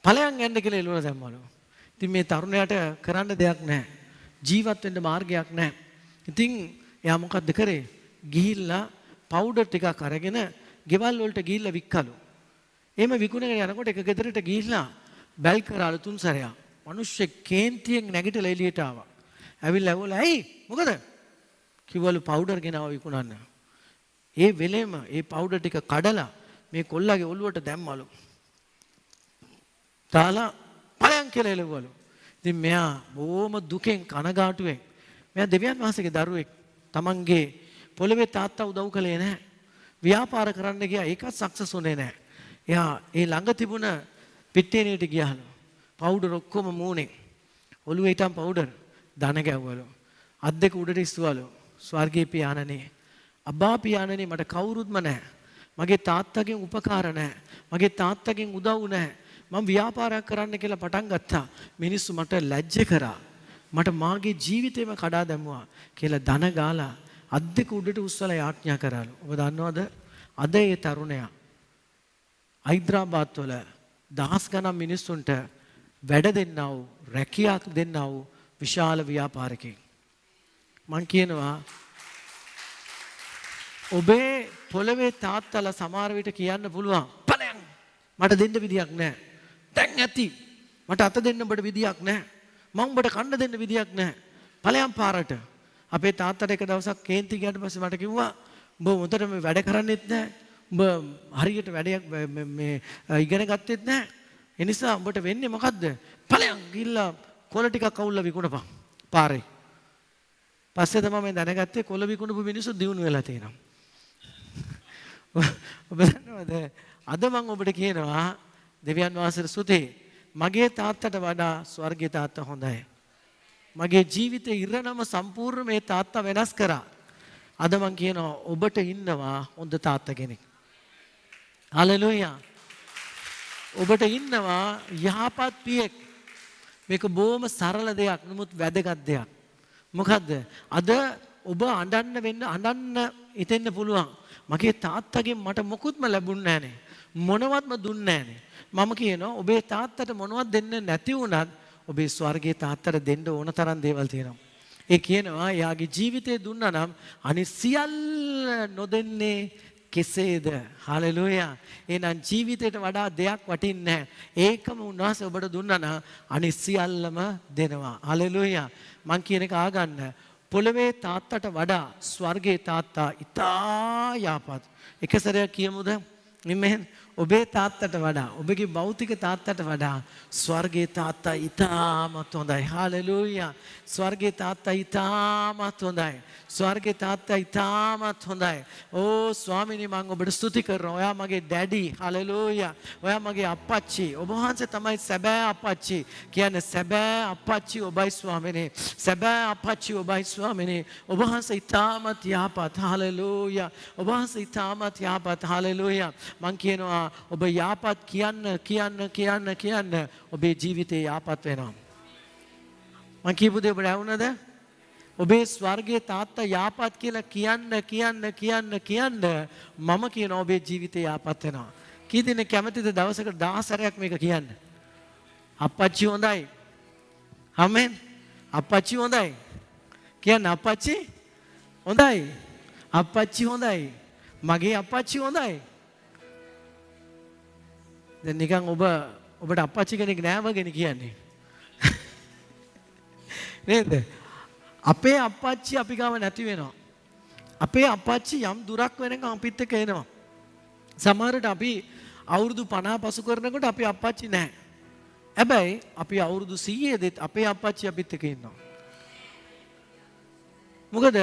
ඵලයන් යන්න කියලා එළුවන දැම්මලු. ඉතින් මේ තරුණයාට කරන්න දෙයක් නැහැ. ජීවත් වෙන්න මාර්ගයක් නැහැ. ඉතින් එයා මොකද්ද කරේ? ගිහිල්ලා පවුඩර් ටිකක් අරගෙන ගෙවල් වලට ගිහිල්ලා වික්කලු. එහෙම විකුණගෙන යනකොට එක ගෙදරට ගිහිල්ලා බැල් කරාලු 3 සැරයක්. මිනිස්සු කේන්තියෙන් නැගිටලා එළියට ආවා. ඇවිල්ලා ඇහුවලු "ඇයි? මොකද?" කිව්වලු "පවුඩර් ගෙනාවා විකුණන්න." ඒ වෙලෙම ඒ පවුඩර් ටික කඩලා මේ කොල්ලාගේ ඔළුවට දැම්මලු. තාලා ඵලයන් කියලා එළුවලු. ඉතින් මෙයා බොහොම දුකෙන් කනගාටුවෙන් මෙයා දෙවියන් වහන්සේගේ දරුවෙක්. තමන්ගේ පොළවේ තාත්තා උදව් කළේ නැහැ. ව්‍යාපාර කරන්න ගියා ඒකත් සක්සස් වුණේ නැහැ. එයා ඒ ළඟ තිබුණ පිට්ටේනියට ගියාලු. පවුඩර් ඔක්කොම මූණේ. ඔළුවේ හිටන් පවුඩර් දන ගැව්වලු. අත් දෙක උඩට ඉස්සුවලු. ස්වර්ගීය පියාණනේ අබ්බා පියාණනේ මට කවුරුත්ම නැහැ. මගේ තාත්තගෙන් උපකාර නැහැ. මගේ තාත්තගෙන් උදව් නැහැ. මම ව්‍යාපාරයක් කරන්න කියලා පටන් ගත්තා. මිනිස්සු මට ලැජ්ජ කරා. මට මාගේ ජීවිතේම කඩා දැමුවා කියලා දන ගාලා අත් දෙක උඩට උස්සලා යාඥා කරාලු. ඔබ දන්නවද? අද ඒ තරුණයා හයිද්‍රාබාද් වල දහස් ගණන් මිනිස්සුන්ට වැඩ දෙන්නා වූ රැකියාවක් දෙන්නා වූ විශාල ව්‍යාපාරිකයෙක්. මං කියනවා ඔබේ පොළවේ තාත්තලා සමහර විට කියන්න පුළුවන් "ඵලයන් මට දෙන්න විදියක් නැහැ. දැන් ඇති. මට අත දෙන්න ඔබට විදියක් නැහැ. මම ඔබට කන්න දෙන්න විදියක් නැහැ. ඵලයන් පාරට." අපේ තාත්තට එක දවසක් කේන්ති ගියාට පස්සේ මට කිව්වා "උඹ උන්ට මේ වැඩ කරන්නෙත් නැහැ. උඹ හරියට වැඩයක් මේ ඉගෙන ගත්තෙත් නැහැ. ඒ නිසා උඹට වෙන්නේ මොකද්ද? ඵලයන් ගිහිල්ලා කොළ ටිකක් අවුල්ලා විකුණපන් පාරේ." පස්සේ තමයි මම දැනගත්තේ කොළ විකුණපු මිනිස්සු දියුණු වෙලා තියෙනවා. ඔබ දන්නවද? අද මම ඔබට කියනවා දෙවියන් වහන්සේට ස්තුතියි. මගේ තාත්තට වඩා ස්වර්ගීය තාත්තා හොඳයි. මගේ ජීවිතේ ඉරණම සම්පූර්ණ මේ තාත්තා වෙනස් කරා. අද මම කියනවා ඔබට ඉන්නවා හොඳ තාත්තා කෙනෙක්. හලෙලූයා. ඔබට ඉන්නවා යහපත් පියෙක්. මේක බොහොම සරල දෙයක් නමුත් වැදගත් දෙයක්. මොකද්ද? අද ඔබ අඬන්න හිතෙන්න පුළුවන්. මගේ තාත්තගෙන් මට මොකුත්ම ලැබුණේ නැහනේ. මොනවත්ම දුන්නේ නැහනේ. මම කියනවා ඔබේ තාත්තට මොනවත් දෙන්න නැති වුණත් ඔබේ ස්වර්ගීය තාත්තට දෙන්න ඕන තරම් දේවල් තියෙනවා. ඒ කියනවා එයාගේ ජීවිතේ දුන්නා නම් අනිත් සියල්ල නොදෙන්නේ කෙසේද? හලෙලූයා. එහෙනම් ජීවිතයට වඩා දෙයක් වටින්නේ නැහැ. ඒකම උන්වහන්සේ ඔබට දුන්නා නම් අනිත් සියල්ලම දෙනවා. හලෙලූයා. මං කියන එක ආගන්න. පොළවේ තාත්තට වඩා ස්වර්ගයේ තාත්තා ඉතා යහපත්. එක සැරයක් කියමුද? මෙහෙම ඔබේ තාත්තට වඩා ඔබගේ භෞතික තාත්තට වඩා ස්වර්ගයේ තාත්තා ඉතාමත් හොඳයි. හලෙලූයා. ස්වර්ගයේ තාත්තා ඉතාමත් හොඳයි. ස්වර්ගයේ තාත්තා ඉතාමත් හොඳයි. ඕ ස්වාමීනි මම ඔබට ස්තුති කරනවා. ඔයා මගේ ඩැඩි. හලෙලූයා. ඔයා මගේ අප්පච්චි. ඔබ වහන්සේ තමයි සැබෑ අප්පච්චි. කියන්නේ සැබෑ අප්පච්චි ඔබයි ස්වාමීනි. සැබෑ අප්පච්චි ඔබයි ස්වාමීනි. ඔබ වහන්සේ ඉතාමත් යහපත්. හලෙලූයා. ඔබ වහන්සේ ඉතාමත් යහපත්. හලෙලූයා. මං කියනවා ඔබ යහපත් කියන්න ඔබේ ජීවිතේ යහපත් වෙනවා. මං කියපු දේ ඔබට ඇහුණද? ඔබේ ස්වර්ගයේ තාත්තා යහපත් කියලා කියන්න මම කියනවා ඔබේ ජීවිතේ යහපත් වෙනවා. කී දෙනෙක් කැමතිද දවසකට 10 සැරයක් මේක කියන්න? අප්පච්චි හොඳයි. ආමෙන්. අප්පච්චි හොඳයි. කියන්න අප්පච්චි හොඳයි. අප්පච්චි හොඳයි. මගේ අප්පච්චි හොඳයි. දැන් නිකන් ඔබට අප්පච්චි කෙනෙක් නෑ වගේනේ කියන්නේ. නේද? අපේ අප්පච්චි අපි ගාව නැති වෙනවා. අපේ අප්පච්චි යම් දුරක් වෙනකම් අපිත් එක්ක එනවා. සමහරට අපි අවුරුදු 50 පසු කරනකොට අපේ අප්පච්චි නැහැ. හැබැයි අපි අවුරුදු 100 දෙත් අපේ අප්පච්චි අපිත් එක්ක ඉන්නවා. මොකද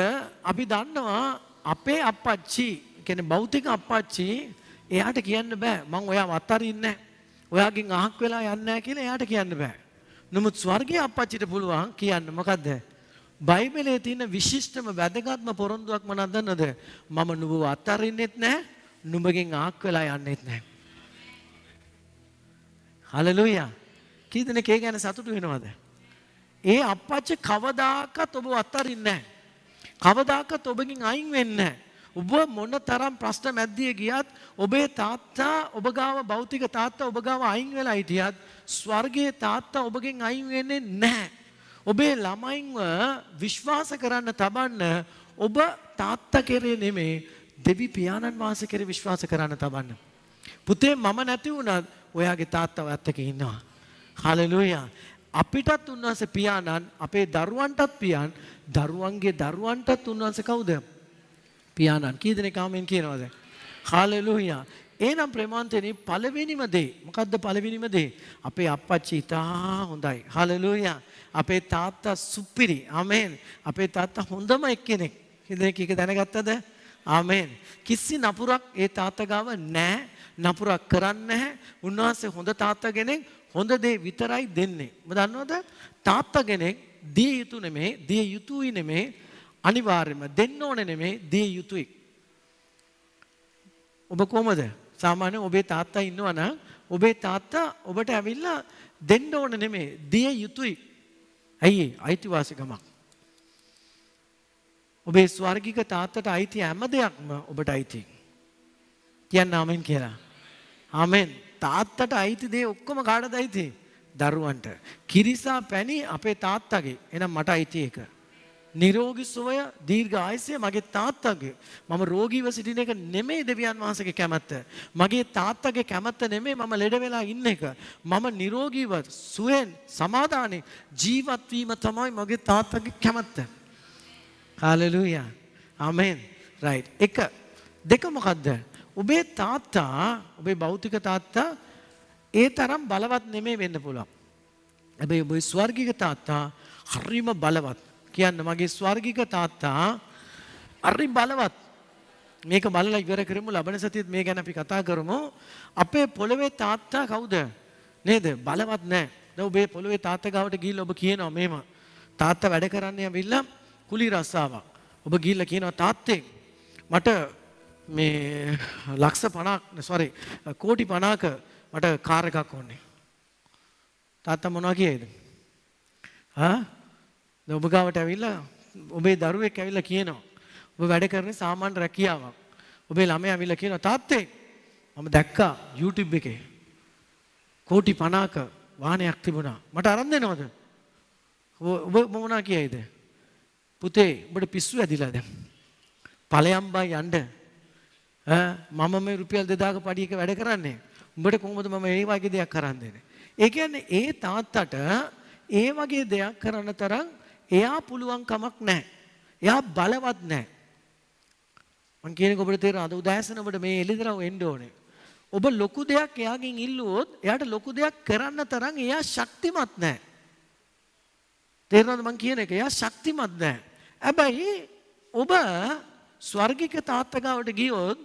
අපි දන්නවා අපේ අප්පච්චි කියන්නේ භෞතික අප්පච්චි එයාට කියන්න බෑ මං ඔයාව අතරින්නේ නැහැ. ඔයාගෙන් අහක් වෙලා යන්නේ නැහැ කියලා එයාට කියන්න බෑ. නමුත් ස්වර්ගීය අප්පච්චිට පුළුවන් කියන්න. මොකද්ද? බයිබලයේ තියෙන විශිෂ්ටම වැදගත්ම පොරොන්දුවක් මොනවද දන්නවද? මම නුඹව අතරින්නෙත් නැහැ, නුඹගෙන් අහක් වෙලා යන්නෙත් නැහැ. හලෙලූයා. කී දෙනෙක් ඒ ගැන සතුටු වෙනවද? ඒ අප්පච්චි කවදාකවත් ඔබව අතරින්නේ නැහැ. කවදාකවත් ඔබගෙන් අයින් වෙන්නේ නැහැ. ඔබ මොන තරම් ප්‍රශ්න මැද්දේ ගියත් ඔබේ තාත්තා ඔබ ගාව භෞතික තාත්තා ඔබ ගාව අයින් වෙලා හිටියත් ස්වර්ගයේ තාත්තා ඔබගෙන් අයින් වෙන්නේ නැහැ. ඔබේ ළමයින්ව විශ්වාස කරන්න තබන්න ඔබ තාත්තා කෙරේ නෙමේ දෙවි පියාණන් වහන්සේ කෙරේ විශ්වාස කරන්න තබන්න. පුතේ මම නැති වුණත් ඔයාගේ තාත්තා ඔයත් එක්ක ඉන්නවා. හලෙලූයා. අපිටත් උන්වහන්සේ පියාණන් අපේ දරුවන්ටත් පියාණන් දරුවන්ගේ දරුවන්ටත් උන්වහන්සේ කවුද? පියාණන්. කී දෙනෙක් ආමෙන් කියනවද? හලෙලූයා. එහෙනම් ප්‍රේමවන්තනි පළවෙනිම දේ මොකද්ද පළවෙනිම දේ? අපේ අප්පච්චි ඉතා හොඳයි. හලෙලූයා. අපේ තාත්තා සුපිරි. ආමෙන්. අපේ තාත්තා හොඳම එක්කෙනෙක්. කීදෙනෙක් එක දැනගත්තද? ආමෙන්. කිසි නපුරක් ඒ තාත්තා ගාව නැහැ. නපුරක් කරන්නේ නැහැ. උන්වහන්සේ හොඳ තාත්තා කෙනෙක්. හොඳ දේ විතරයි දෙන්නේ. ඔබ දන්නවද? තාත්තා කෙනෙක් දිය යුතු නෙමේ, දිය යුතුයි නෙමේ, අනිවාර්යයෙන්ම දෙන්න ඕනේ නෙමේ, දිය යුතුයි. ඔබ කොහමද? සාමාන්‍යයෙන් ඔබේ තාත්තා ඉන්නවා නම් ඔබේ තාත්තා ඔබට ඇවිල්ලා දෙන්න ඕනේ නෙමේ, දිය යුතුයි. ඇයි? අයිතිවාසිකමක්. ඔබේ ස්වර්ගික තාත්තට අයිති හැම දෙයක්ම ඔබට අයිති. කියන්න ආමෙන් කියලා. ආමෙන්. තාත්තට අයිති දේ ඔක්කොම කාටද අයිති? දරුවන්ට. කිරිසා පැණි අපේ තාත්තගේ. එහෙනම් මට අයිති ඒක. නිරෝගී සුවය දීර්ඝ ආයුෂය මගේ තාත්තගේ. මම රෝගීව සිටින එක නෙමෙයි දෙවියන් වහන්සේගේ කැමැත්ත. මගේ තාත්තගේ කැමැත්ත නෙමෙයි මම ලෙඩ වෙලා ඉන්න එක. මම නිරෝගීව සුවෙන් සමාදානෙ ජීවත් වීම තමයි මගේ තාත්තගේ කැමැත්ත. හalleluya. ආමෙන්. right. එක දෙක මොකද්ද? ඔබේ තාත්තා ඔබේ භෞතික තාත්තා ඒ තරම් බලවත් නෙමෙයි වෙන්න පුළුවන්. හැබැයි ඔබේ ස්වර්ගික තාත්තා හරිම බලවත්. කියන්න මගේ ස්වර්ගික තාත්තා හරි බලවත්. මේක බලලා ඉවර කරමු. ලබන සතියේත් මේ ගැන අපි කතා කරමු. අපේ පොළවේ තාත්තා කවුද? නේද? බලවත් නැහැ. දැන් ඔබේ පොළවේ තාත්තා ගාවට ගිහිල්ලා ඔබ කියනවා මෙහෙම. තාත්තා වැඩ කරන්න යවිලා කුලි රස්සාවක්. ඔබ ගිහිල්ලා කියනවා තාත්තේ මට මේ ලක්ෂ 50ක් කෝටි 50ක මට කාර් එකක් ඕනේ. තාත්තා මොනවා කියයිද? ඔබ ගාවට ඇවිල්ලා ඔබේ දරුවෙක් ඇවිල්ලා කියනවා ඔබ වැඩ කරන්නේ සාමාන්‍ය රැකියාවක්. ඔබේ ළමයා ඇවිල්ලා කියනවා තාත්තේ මම දැක්කා YouTube එකේ කෝටි 50ක වාහනයක් තිබුණා. මට අරන් දෙනවද? ඔබ මොනවා කියයිද? පුතේ ඔබට පිස්සු ඇදිලාද? ඵලයන් බයි යන්න. මම මේ රුපියල් 2000ක පඩියක වැඩ කරන්නේ. උඹට කොහොමද මම මේ වගේ දෙයක් කරන් දෙන්නේ? ඒ කියන්නේ ඒ තාත්තට ඒ වගේ දෙයක් කරන්න තරම් එයා පුළුවන් කමක් නැහැ. එයා බලවත් නැහැ. මං කියන්නේ ඔබට තේරෙනවද? උදාහරණ ඔබට මේ එළිදරව් එන්න ඕනේ. ඔබ ලොකු දෙයක් එයාගෙන් ඉල්ලුවොත් එයාට ලොකු දෙයක් කරන්න තරම් එයා ශක්තිමත් නැහැ. තේරෙනවද මං කියන එක? එයා ශක්තිමත් නැහැ. හැබැයි ඔබ ස්වර්ගික තාත්තා ගාවට ගියොත්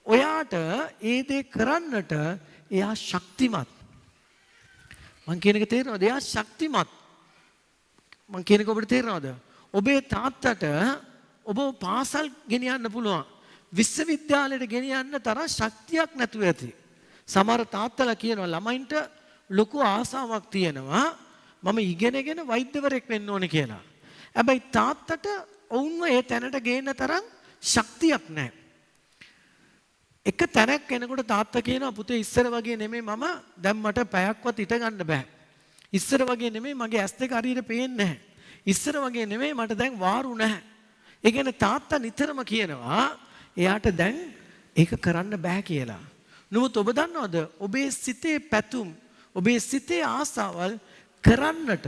ඔයාට ඒ දේ කරන්නට එයා ශක්තිමත්. මං කියන එක තේරෙනවද? එයා ශක්තිමත්. මං කියන එක ඔබට තේරෙනවද? ඔබේ තාත්තට ඔබ පාසල් ගෙනියන්න පුළුවන්. විශ්වවිද්‍යාලයට ගෙනියන්න තරම් ශක්තියක් නැතුව ඇති. සමහර තාත්තලා කියනවා ළමයින්ට ලොකු ආසාවක් තියෙනවා මම ඉගෙනගෙන වෛද්‍යවරයෙක් වෙන්න ඕනේ කියලා. හැබැයි තාත්තට ඔවුන්ව ඒ තැනට ගේන්න තරම් ශක්තියක් නැහැ. එක තැනක් එනකොට තාත්තා කියනවා පුතේ ඉස්සර වගේ නෙමෙයි මම දැන් මට පැයක්වත් හිට ගන්න බෑ. ඉස්සර වගේ නෙමෙයි මගේ ඇස් දෙක හරියට පේන්නේ නැහැ. ඉස්සර වගේ නෙමෙයි මට දැන් වාරු නැහැ. ඒ කියන්නේ තාත්තා නිතරම කියනවා එයාට දැන් ඒක කරන්න බෑ කියලා. නමුත් ඔබ දන්නවද ඔබේ සිතේ පැතුම් ඔබේ සිතේ ආසාවල් කරන්නට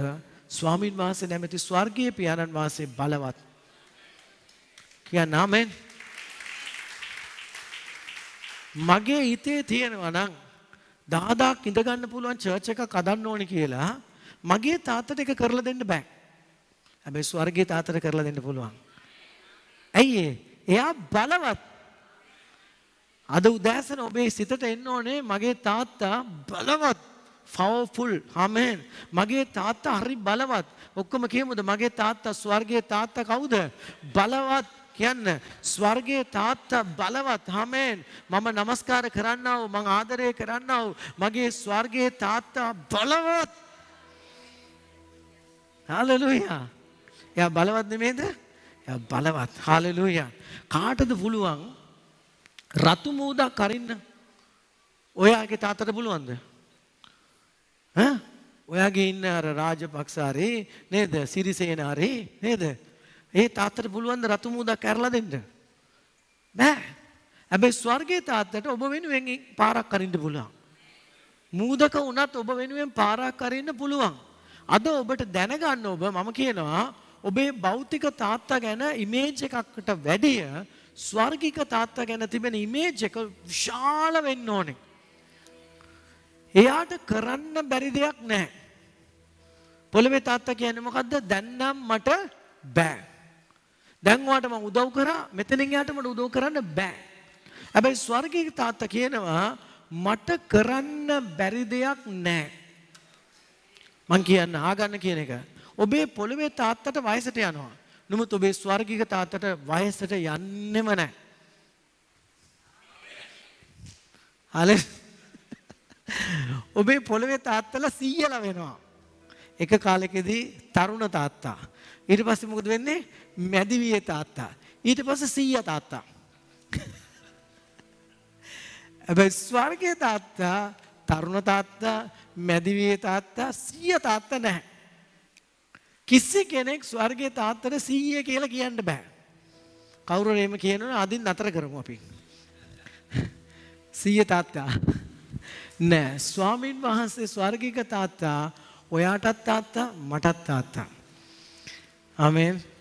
ස්වාමින් වහන්සේ නැමැති ස්වර්ගීය පියාණන් වහන්සේ බලවත්. කියන්න ආමෙන්. මගේ හිතේ තියෙනවා නම් 10,000ක් ඉඳ ගන්න පුළුවන් චර්ච් එකක් හදන්න ඕනේ කියලා මගේ තාත්තට ඒක කරලා දෙන්න බෑ. හැබැයි ස්වර්ගීය තාත්තට කරලා දෙන්න පුළුවන්. ඇයි එයා බලවත්. අද උදෑසන ඔබේ සිතට එන්න ඕනේ මගේ තාත්තා බලවත්. powerful. ආමෙන්. මගේ තාත්තා හරි බලවත්. ඔක්කොම කියමුද මගේ තාත්තා ස්වර්ගීය තාත්තා කවුද? බලවත්. කියන්න ස්වර්ගයේ තාත්තා බලවත්. ආමෙන්. මම নমස්කාර කරන්නා වූ මම ආදරය කරන්නා වූ මගේ ස්වර්ගයේ තාත්තා බලවත්. හalleluya. එයා බලවත් නෙමෙයිද? එයා බලවත්. හාලෙලූයා. කාටද පුළුවන් රතු මූදක් අරින්න? ඔයාගේ තාත්තට පුළුවන්ද? ඈ? ඔයාගේ ඉන්න අර රාජපක්ෂ හරි නේද? සිරිසේන හරි නේද? ඒ තාත්තට පුළුවන් ද රතු මූදක් ඇරලා දෙන්න? බෑ. හැබැයි ස්වර්ගයේ තාත්තට ඔබ වෙනුවෙන් පාරක් අරින්න පුළුවන්. මූදක වුණත් ඔබ වෙනුවෙන් පාරක් අරින්න පුළුවන්. අද ඔබට දැනගන්න ඔබ මම කියනවා ඔබේ භෞතික තාත්තා ගැන ඉමේජ් එකකට වැඩිය ස්වර්ගික තාත්තා ගැන තිබෙන ඉමේජ් එක විශාල වෙන්න ඕනේ. එයාට කරන්න බැරි දෙයක් නැහැ. පොළවේ තාත්තා කියන්නේ මොකද්ද? දැන් නම් මට බෑ. දැන් ඔයාට මම උදව් කරා මෙතනින් යාට මට උදව් කරන්න බෑ. හැබැයි ස්වර්ගික තාත්තා කියනවා මට කරන්න බැරි දෙයක් නැහැ. මං කියන්න ආගන්න කියන එක. ඔබේ පොළවේ තාත්තට වයසට යනවා. නමුත් ඔබේ ස්වර්ගික තාත්තට වයසට යන්නෙම නැහැ. හලෝ. ඔබේ පොළවේ තාත්තලා 100ලා වෙනවා. එක කාලෙකදී තරුණ තාත්තා. ඊට පස්සේ මොකද වෙන්නේ? මැදිවියේ තාත්තා. ඊට පස්සේ 100 තාත්තා. හැබැයි ස්වර්ගයේ තාත්තා තරුණ තාත්තා මැදිවියේ තාත්තා 100 තාත්තා නැහැ. කිසි කෙනෙක් ස්වර්ගයේ තාත්තට 100 කියලා කියන්න බෑ. කවුරු හරි එහෙම කියනවනේ අදින් නතර කරමු අපි. 100 තාත්තා නෑ. ස්වාමින් වහන්සේ ස්වර්ගික තාත්තා ඔයාටත් තාත්තා මටත් තාත්තා. ආමේන්.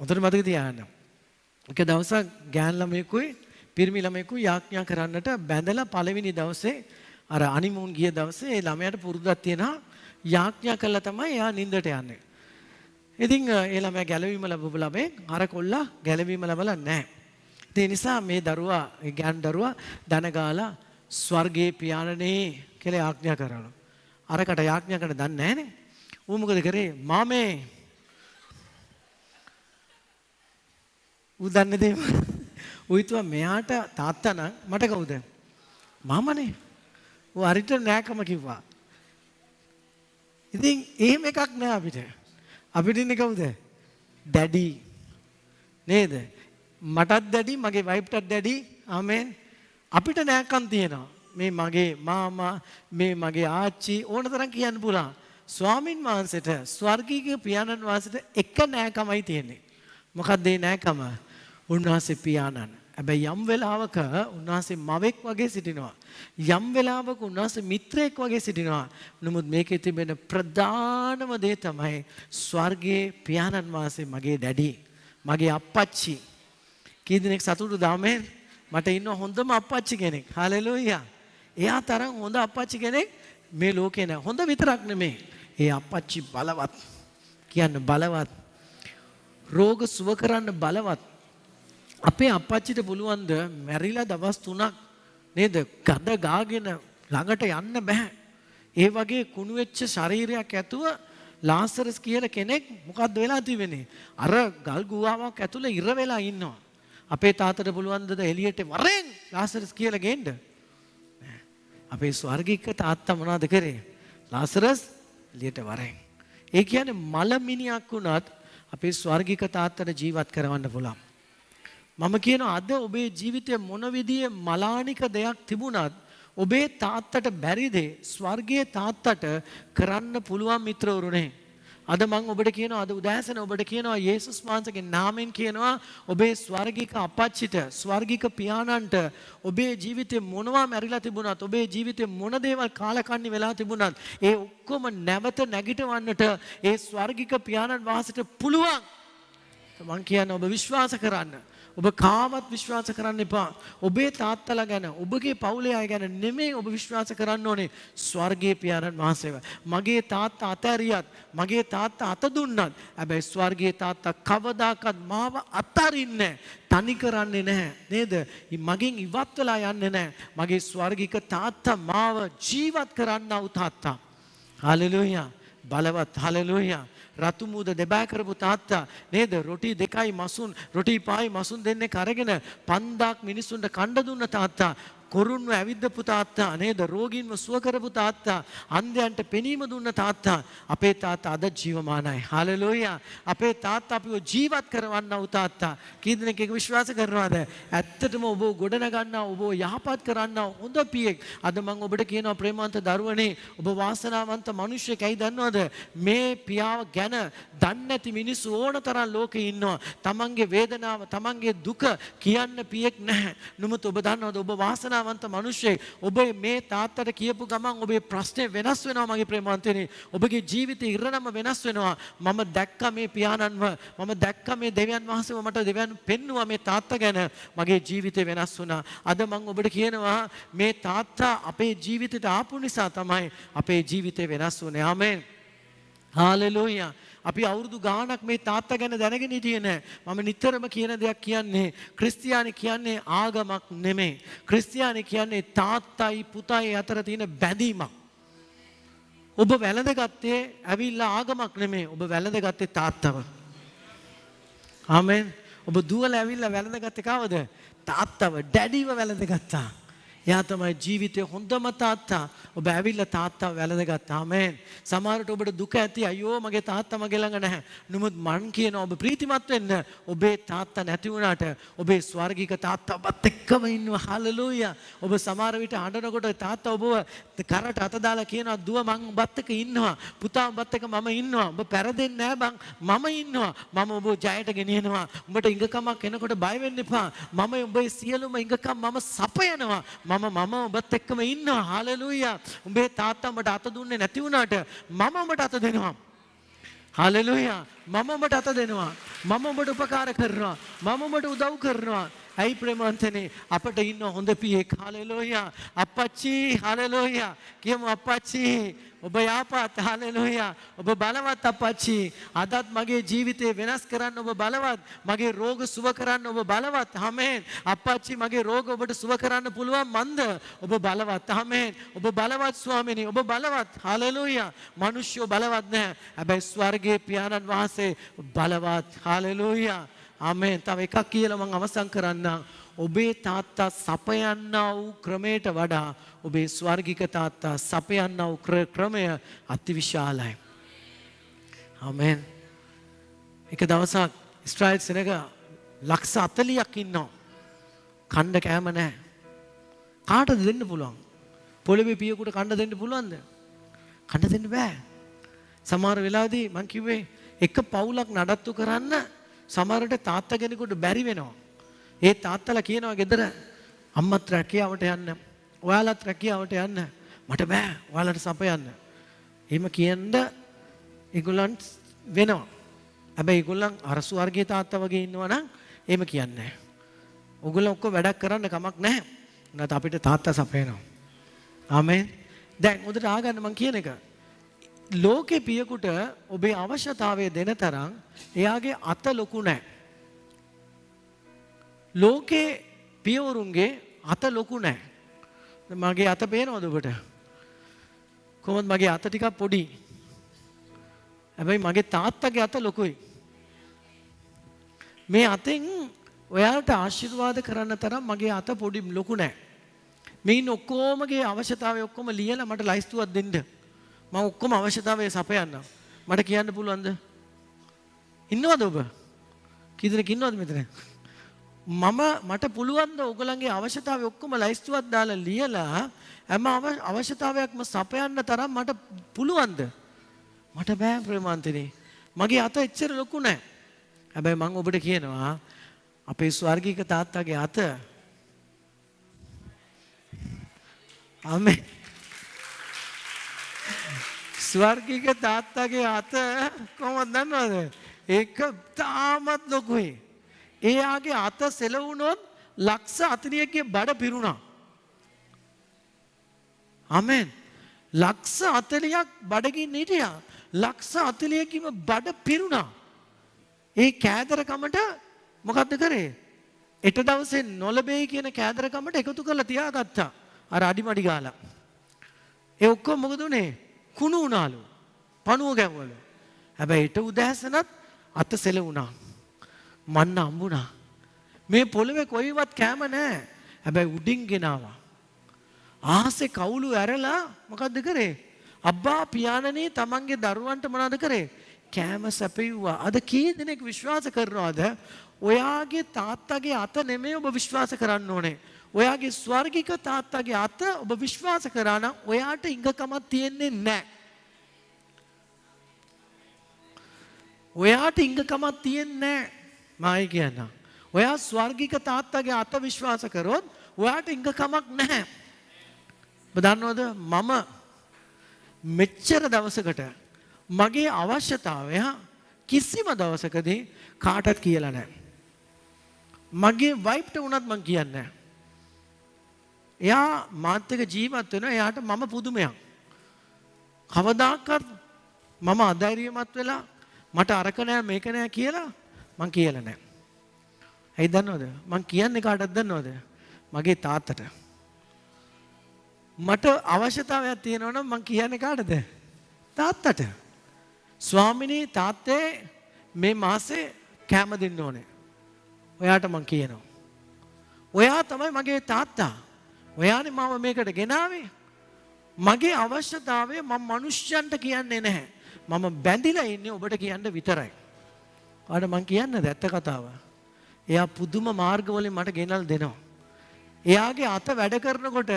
උදේ මතක තියාගන්න. එක දවසක් ගෑන් ළමයෙකුයි පිරිමි ළමයෙකුයි යාඥා කරන්නට බැඳලා පළවෙනි දවසේ අර අනිමුන් ගිය දවසේ ඒ ළමයාට පුරුද්දක් තියෙනවා යාඥා කළා තමයි එයා නිින්දට යන්නේ. ඉතින් ඒ ළමයා ගැලවීම ලැබුව ළමෙක් අර කොල්ලා ගැලවීම ලැබලා නැහැ. ඒ නිසා මේ දරුවා ඒ ගෑන් දරුවා දනගාලා ස්වර්ගයේ පියාණනේ කියලා යාඥා කරනවා. අරකට යාඥා කරන්න දන්නේ නැහනේ. ඌ මොකද කරේ? මාමේ ඌ දන්නේ දෙම. ඌ හිතුවා මෙයාට තාත්තා නම් මට කවුද? මාමනේ. ඌ හරිට නෑකම කිව්වා. ඉතින් එහෙම එකක් නෑ අපිට. අපිට ඉන්නේ කවුද? ඩැඩි. නේද? මටත් ඩැඩි, මගේ වයිෆ්ටත් ඩැඩි. ආමෙන්. අපිට නෑකම් තියෙනවා. මේ මගේ මාමා, මේ මගේ ආච්චි ඕන තරම් කියන්න පුළුවන්. ස්වාමින් වහන්සේට ස්වර්ගීය පියාණන් වහන්සේට එක නෑකමයි තියෙන්නේ. මොකක්ද ඒ නෑකම? උන්වහන්සේ පියාණන්. හැබැයි යම් වෙලාවක උන්වහන්සේ මවෙක් වගේ සිටිනවා. යම් වෙලාවක උන්වහන්සේ මිත්‍රයෙක් වගේ සිටිනවා. නමුත් මේකේ තිබෙන ප්‍රධානම දේ තමයි ස්වර්ගයේ පියාණන් වහන්සේ මගේ ඩැඩි, මගේ අප්පච්චි. කී දෙනෙක් සතුටුද? ආමේන්. මට ඉන්න හොඳම අප්පච්චි කෙනෙක්. හලෙලූයා. එයා තරම් හොඳ අප්පච්චි කෙනෙක් මේ ලෝකේ නැහැ. හොඳ විතරක් නෙමෙයි. ඒ අප්පච්චි බලවත්. කියන්න බලවත්. රෝග සුව කරන්න බලවත්. අපේ අප්පච්චිට පුළුවන් ද මැරිලා දවස් 3ක් නේද ගඳ ගාගෙන ළඟට යන්න බෑ. ඒ වගේ කුණු වෙච්ච ශරීරයක් ඇතුව ලාසරස් කියලා කෙනෙක් මොකද්ද වෙලා තිබෙන්නේ? අර ගල් ගුවාවක් ඇතුලේ ඉර වෙලා ඉන්නවා. අපේ තාත්තට පුළුවන් ද එළියට වරෙන් ලාසරස් කියලා ගේන්න? අපේ ස්වර්ගික තාත්තා මොනවද කරේ? ලාසරස් එළියට වරෙන්. ඒ කියන්නේ මලමිනියක් වුණත් අපේ ස්වර්ගික තාත්තට ජීවත් කරවන්න පුළුවන්. මම කියනවා අද ඔබේ ජීවිතයේ මොන විදිහේ මලානික දෙයක් තිබුණත් ඔබේ තාත්තට බැරි දේ ස්වර්ගයේ තාත්තට කරන්න පුළුවන් මිත්‍රවරුනේ. අද මම ඔබට කියනවා අද උදෑසන ඔබට කියනවා යේසුස් වහන්සේගේ නාමයෙන් කියනවා ඔබේ ස්වර්ගික අපච්චිට ස්වර්ගික පියාණන්ට ඔබේ ජීවිතේ මොනවා මැරිලා තිබුණත් ඔබේ ජීවිතේ මොන දේවල් කාලකන්ණි වෙලා තිබුණත් ඒ ඔක්කොම නැවත නැගිටවන්නට ඒ ස්වර්ගික පියාණන් වහන්සේට පුළුවන්. මම කියන්නේ ඔබ විශ්වාස කරන්න. ඔබ කාවත් විශ්වාස කරන්න එපා. ඔබේ තාත්තලා ගැන ඔබගේ පවුලේ අය ගැන නෙමෙයි ඔබ විශ්වාස කරන්න ඕනේ ස්වර්ගීය පියාණන් වහන්සේව. මගේ තාත්තා අතහැරියත් මගේ තාත්තා අත දුන්නත් හැබැයි ස්වර්ගීය තාත්තා කවදාකවත් මාව අතරින්නේ තනි කරන්නේ නැහැ නේද? මගෙන් ඉවත් වෙලා යන්නේ නැහැ. මගේ ස්වර්ගික තාත්තා මාව ජීවත් කරන්නා වූ තාත්තා. හලෙලූයා. බලවත්. හලෙලූයා. රතු මූද දෙබෑ කරපු තාත්තා නේද? රොටි දෙකයි මසුන් රොටි පායි මසුන් දෙන්නේ කරගෙන 5000 මිනිසුන්ට කණ්ඩ දුන්න තාත්තා. කොරුන්ව ඇවිද්දපු තාත්තා නේද? රෝගීන්ව සුව කරපු තාත්තා, අන්ධයන්ට පෙනීම දුන්න තාත්තා. අපේ තාත්තා අද ජීවමානයි. හලෙලූයා. අපේ තාත්තා අපිව ජීවත් කරවන්නව තාත්තා. කී දෙනෙක් ඒක විශ්වාස කරනවද? ඇත්තටම ඔබ ගොඩනගන්නා, ඔබ යහපත් කරන්නා හොඳ පියෙක්. අද මම ඔබට කියනවා ප්‍රේමවන්ත දරුවනේ, ඔබ වාසනාවන්ත මිනිහෙක්. ඇයි දන්නවද? මේ පියාව ගැන දන්නේ නැති මිනිස්සු ඕන තරම් ලෝකේ ඉන්නවා. තමන්ගේ වේදනාව, තමන්ගේ දුක කියන්න පියෙක් නැහැ. නමුත් ඔබ දන්නවද? ඔබ වාසනාවන්ත මිනිහෙක්. ඔබ මේ තාත්තට කියපු ගමන් ඔබේ ප්‍රශ්නේ වෙනස් වෙනවා මගේ ප්‍රේමවන්තනේ. ඔබගේ ජීවිතේ ඉරණම වෙනස් වෙනවා. මම දැක්කා මේ පියාණන්ව, මම දැක්කා මේ දෙවියන් වහන්සේව මට දෙවියන් පෙන්නුවා මේ තාත්තා ගැන. මගේ ජීවිතේ වෙනස් වුණා. අද මම ඔබට කියනවා මේ තාත්තා අපේ ජීවිතේට ආපු නිසා තමයි අපේ ජීවිතේ වෙනස් වුණේ. ආමෙන්. හාලෙලූයා. අපි අවුරුදු ගාණක් මේ තාත්තා ගැන දැනගෙන හිටියේ නෑ. මම නිතරම කියන දෙයක් කියන්නේ ක්‍රිස්තියානි කියන්නේ ආගමක් නෙමෙයි. ක්‍රිස්තියානි කියන්නේ තාත්තයි පුතයි අතර තියෙන බැඳීමක්. ඔබ වැළඳගත්තේ ඇවිල්ලා ආගමක් නෙමෙයි. ඔබ වැළඳගත්තේ තාත්තව. ආමෙන්. ඔබ දුවලා ඇවිල්ලා වැළඳගත්තේ කවද? තාත්තව, ඩැඩිව වැළඳගත්තා. එයා තමයි ජීවිතේ හොඳම තාත්තා. ඔබ ඇවිල්ලා තාත්තා වැළඳගත්තා. ආමෙන්. සමහරට ඔබට දුක ඇති. අයියෝ මගේ තාත්තා මගේ ළඟ නැහැ. නමුත් මං කියනවා ඔබ ප්‍රීතිමත් වෙන්න. ඔබේ තාත්තා නැති වුණාට ඔබේ ස්වර්ගික තාත්තා ඔබත් එක්කම ඉන්නවා. හලෙලූයා. ඔබ සමහර විට අඬනකොට තාත්තා ඔබව කරට අත දාලා කියනවා දුව මං ඔබත් එක්ක ඉන්නවා. පුතා ඔබත් එක්ක මම ඉන්නවා. ඔබ පෙරදෙන්නේ නැහැ බං. මම ඉන්නවා. මම ඔබ ජයට ගෙනියනවා. උඹට ඉඟකමක් එනකොට බය වෙන්න එපා. මම ඔබේ සියලුම ඉඟකම් මම සපයනවා. මම ඔබත් එක්කම ඉන්නවා. හලෙලූයා. උඹේ තාත්තා ඔබට අත දුන්නේ නැති වුණාට මම ඔබට අත දෙනවා. හලෙලූයා. මම ඔබට අත දෙනවා. මම ඔබට උපකාර කරනවා. මම ඔබට උදව් කරනවා. ඇයි ප්‍රේමවන්තනේ අපට ඉන්න හොඳ පියෙක්. හලෙලූයා. අප්පච්චි හලෙලූයා. කියමු අප්පච්චි ඔබ යාපත්. හලෙලූයා. ඔබ බලවත් අප්පච්චි. අදත් මගේ ජීවිතේ වෙනස් කරන්න ඔබ බලවත්. මගේ රෝග සුව කරන්න ඔබ බලවත්. ආමෙන්. අප්පච්චි මගේ රෝග ඔබට සුව කරන්න පුළුවන් මන්ද? ඔබ බලවත්. ආමෙන්. ඔබ බලවත් ස්වාමිනේ. ඔබ බලවත්. හලෙලූයා. මිනිස්සු බලවත් නැහැ. හැබැයි ස්වර්ගයේ පියාණන් වහන්සේ බලවත්. හලෙලූයා. ආමෙන්. තව එකක් කියලා මම අවසන් කරන්නම්. ඔබේ තාත්තා සපයන්නා වූ ක්‍රමයට වඩා ඔබේ ස්වර්ගික තාත්තා සපයන්නා වූ ක්‍රමය අතිවිශාලයි. ආමෙන්. එක දවසක් ඉස්රායෙල් සෙනග ලක්ෂ 40ක් ඉන්නවා. කණ්ඩ කෑම නැහැ. කාටද දෙන්න පුළුවන්? පොළවේ පියෙකුට කණ්ඩ දෙන්න පුළුවන්ද? කණ්ඩ දෙන්න බෑ. සමහර වෙලාවදී මං කිව්වේ එක පවුලක් නඩත්තු කරන්න සමහරට තාත්තා කෙනෙකුට බැරි වෙනවා. ඒ තාත්තලා කියනවා ගෙදර අම්මත් රැකියාවට යන්න, ඔයාලත් රැකියාවට යන්න. මට බෑ ඔයාලට සපයන්න. එහෙම කියන්න ඒගොල්ලන් වෙනවා. හැබැයි ඒගොල්ලන් අර ස්වර්ගීය තාත්තා වගේ ඉන්නවා නම් එහෙම කියන්නේ නැහැ. ඕගොල්ලෝ ඔක්කොම වැඩක් කරන්න කමක් නැහැ. නැත්නම් අපිට තාත්තා සපයනවා. ආමෙන්. දැන් උදේට ආගන්න මං කියන එක. ලෝකේ පියෙකුට ඔබේ අවශ්‍යතාවය දෙන තරම් එයාගේ අත ලොකු නැහැ. ලෝකේ පියවරුන්ගේ අත ලොකු නැහැ. මගේ අත පේනවද ඔබට? කොහොමද මගේ අත ටිකක් පොඩි. හැබැයි මගේ තාත්තගේ අත ලොකුයි. මේ අතෙන් ඔයාලට ආශිර්වාද කරන්න තරම් මගේ අත පොඩි ලොකු නැහැ. මේ ඉන්න ඔක්කොමගේ අවශ්‍යතාවය ඔක්කොම ලියලා මට ලයිස්තුවක් දෙන්න. මම ඔක්කොම අවශ්‍යතාවය සපයන්නම්. මට කියන්න පුළුවන්ද? ඉන්නවද ඔබ? කී දෙනෙක් ඉන්නවද මෙතන? මට පුළුවන් ද ඔයගලන්ගේ අවශ්‍යතාවය ඔක්කොම ලයිස්තුවක් දාලා ලියලා හැම අවශ්‍යතාවයක්ම සපයන්න තරම් මට පුළුවන්ද? මට බෑ ප්‍රේමන්තනේ. මගේ අත එච්චර ලොකු නෑ. හැබැයි මම ඔබට කියනවා අපේ ස්වර්ගීක තාත්තාගේ අත ආමෙන්. ස්වර්ගීක තාත්තගේ අත කොහොමද දන්නවද? ඒක තාමත් ලොකුයි. එයාගේ අත සෙලවුණොත් ලක්ෂ 40කගේ බඩ පිරුණා. ආමෙන්. ලක්ෂ 40ක් බඩගින්න හිටියා. ලක්ෂ 40කීම බඩ පිරුණා. ඒ කෑදරකමට මොකද්ද කරේ? එට දවසේ නොලබෙයි කියන කෑදරකමට එකතු කරලා තියාගත්තා. අර අඩිමඩි ගාලා. ඒ ඔක්කොම මොකද උනේ? කුණු වුණාලු. පණුව ගැව්වලු. හැබැයි ඊට උදෑසනත් අත සෙලවුණා. මන්න අඹුණා. මේ පොළවේ කොයිවත් කෑම නැහැ. හැබැයි උඩින් ගෙනාවා. ආසේ කවුළු ඇරලා මොකද්ද කරේ? අබ්බා පියාණනේ තමන්ගේ දරුවන්ට මොනවද කරේ? කෑම සැපෙව්වා. අද කී දෙනෙක් විශ්වාස කරනවද? ඔයාගේ තාත්තගේ අත නෙමෙයි ඔබ විශ්වාස කරන්න ඕනේ. ඔයාගේ ස්වර්ගික තාත්තගේ අත ඔබ විශ්වාස කරා නම් ඔයාට ඉඟකමක් තියෙන්නේ නැහැ. ඔයාට ඉඟකමක් තියෙන්නේ නැහැ. මායි කියනවා. ඔයා ස්වර්ගික තාත්තගේ අත විශ්වාස කරොත් ඔයාට ඉඟකමක් නැහැ. ඔබ දන්නවද මම මෙච්චර දවසකට මගේ අවශ්‍යතාවය කිසිම දවසකදී කාටවත් කියලා නැහැ. මගේ වයිෆ්ට වුණත් මං කියන්නේ නැහැ. එයා මාත් එක්ක ජීවත් වෙනවා. එයාට මම පුදුමයක්. කවදාකවත් මම අධෛර්යමත් වෙලා මට අරක නෑ මේක නෑ කියලා මං කියලා නෑ. ඇයි දන්නවද? මං කියන්නේ කාටද දන්නවද? මගේ තාත්තට. මට අවශ්‍යතාවයක් තියෙනවා නම් මං කියන්නේ කාටද? තාත්තට. ස්වාමිනේ තාත්තේ මේ මාසේ කෑම දෙන්න ඕනේ. ඔයාට මං කියනවා. ඔයා තමයි මගේ තාත්තා. ඔයානේ මම මේකට ගෙනාවේ. මගේ අවශ්‍යතාවය මම මිනිස්යන්ට කියන්නේ නැහැ. මම බැඳිලා ඉන්නේ ඔබට කියන්න විතරයි. ඔයාට මං කියන්නද ඇත්ත කතාව? එයා පුදුම මාර්ගවලින් මට ගෙනල් දෙනවා. එයාගේ අත වැඩ කරනකොට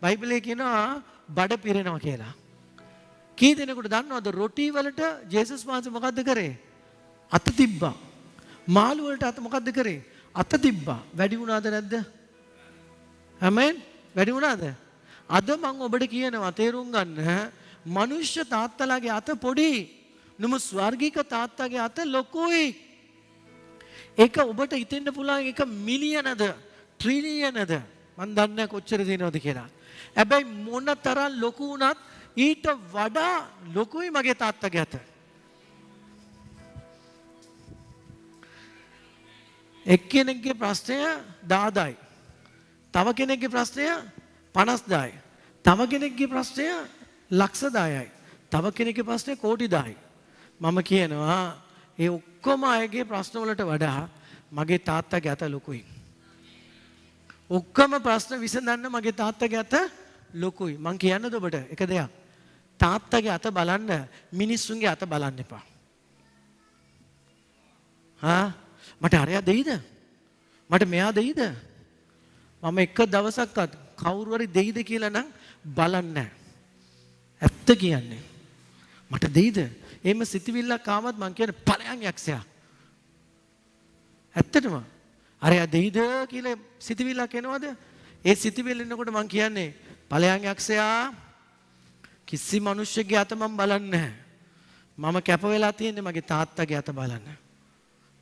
බයිබලයේ කියනවා බඩ පිරෙනවා කියලා. කී දෙනෙකුට දන්නවද රොටි වලට ජේසුස් වහන්සේ මොකද්ද කරේ? අත තිබ්බා. මාළු වලට අත මොකද්ද කරේ? අත තිබ්බා. වැඩි වුණාද නැද්ද? ආමෙන්. වැඩි වුණාද? අද මම ඔබට කියනවා තේරුම් ගන්න මනුෂ්‍ය තාත්තලාගේ අත පොඩි. නමුත් ස්වර්ගික තාත්තගේ අත ලොකුයි. ඒක ඔබට හිතෙන්න පුළුවන් එක මිලියනද ට්‍රිලියනද මන් දන්නේ නැහැ කොච්චර දෙනවද කියලා. හැබැයි මොන තරම් ලොකු වුණත් ඊට වඩා ලොකුයි මගේ තාත්තගේ අත. එක්කෙනෙක්ගේ ප්‍රශ්නය 10000යි. තව කෙනෙක්ගේ ප්‍රශ්නය 50000යි. තව කෙනෙක්ගේ ප්‍රශ්නය 100000යි. තව කෙනෙක්ගේ ප්‍රශ්නය 1,10,000යි. මම කියනවා ඒ ඔක්කොම අයගේ ප්‍රශ්න වලට වඩා මගේ තාත්තගේ අත ලොකුයි. ඔක්කොම ප්‍රශ්න විසඳන්න මගේ තාත්තගේ අත ලොකුයි. මං කියන්නද ඔබට එක දෙයක්. තාත්තගේ අත බලන්න මිනිස්සුන්ගේ අත බලන්න එපා. මට අරයා දෙයිද? මට මෙයා දෙයිද? මම එක දවසක්වත් කවුරු හරි දෙයිද කියලා නම් බලන්නේ නැහැ. ඇත්ත කියන්නේ. මට දෙයිද? එහෙම සිතවිල්ලක් ආවත් මං කියන්නේ ඵලයන් යක්ෂයා. ඇත්තටම අරයා දෙයිද කියලා සිතවිල්ලක් එනවද? ඒ සිතවිල්ල එනකොට මං කියන්නේ ඵලයන් යක්ෂයා කිසි මිනිහෙක්ගේ අත මම බලන්නේ නැහැ. මම කැප වෙලා තියෙන්නේ මගේ තාත්තගේ අත බලන්න.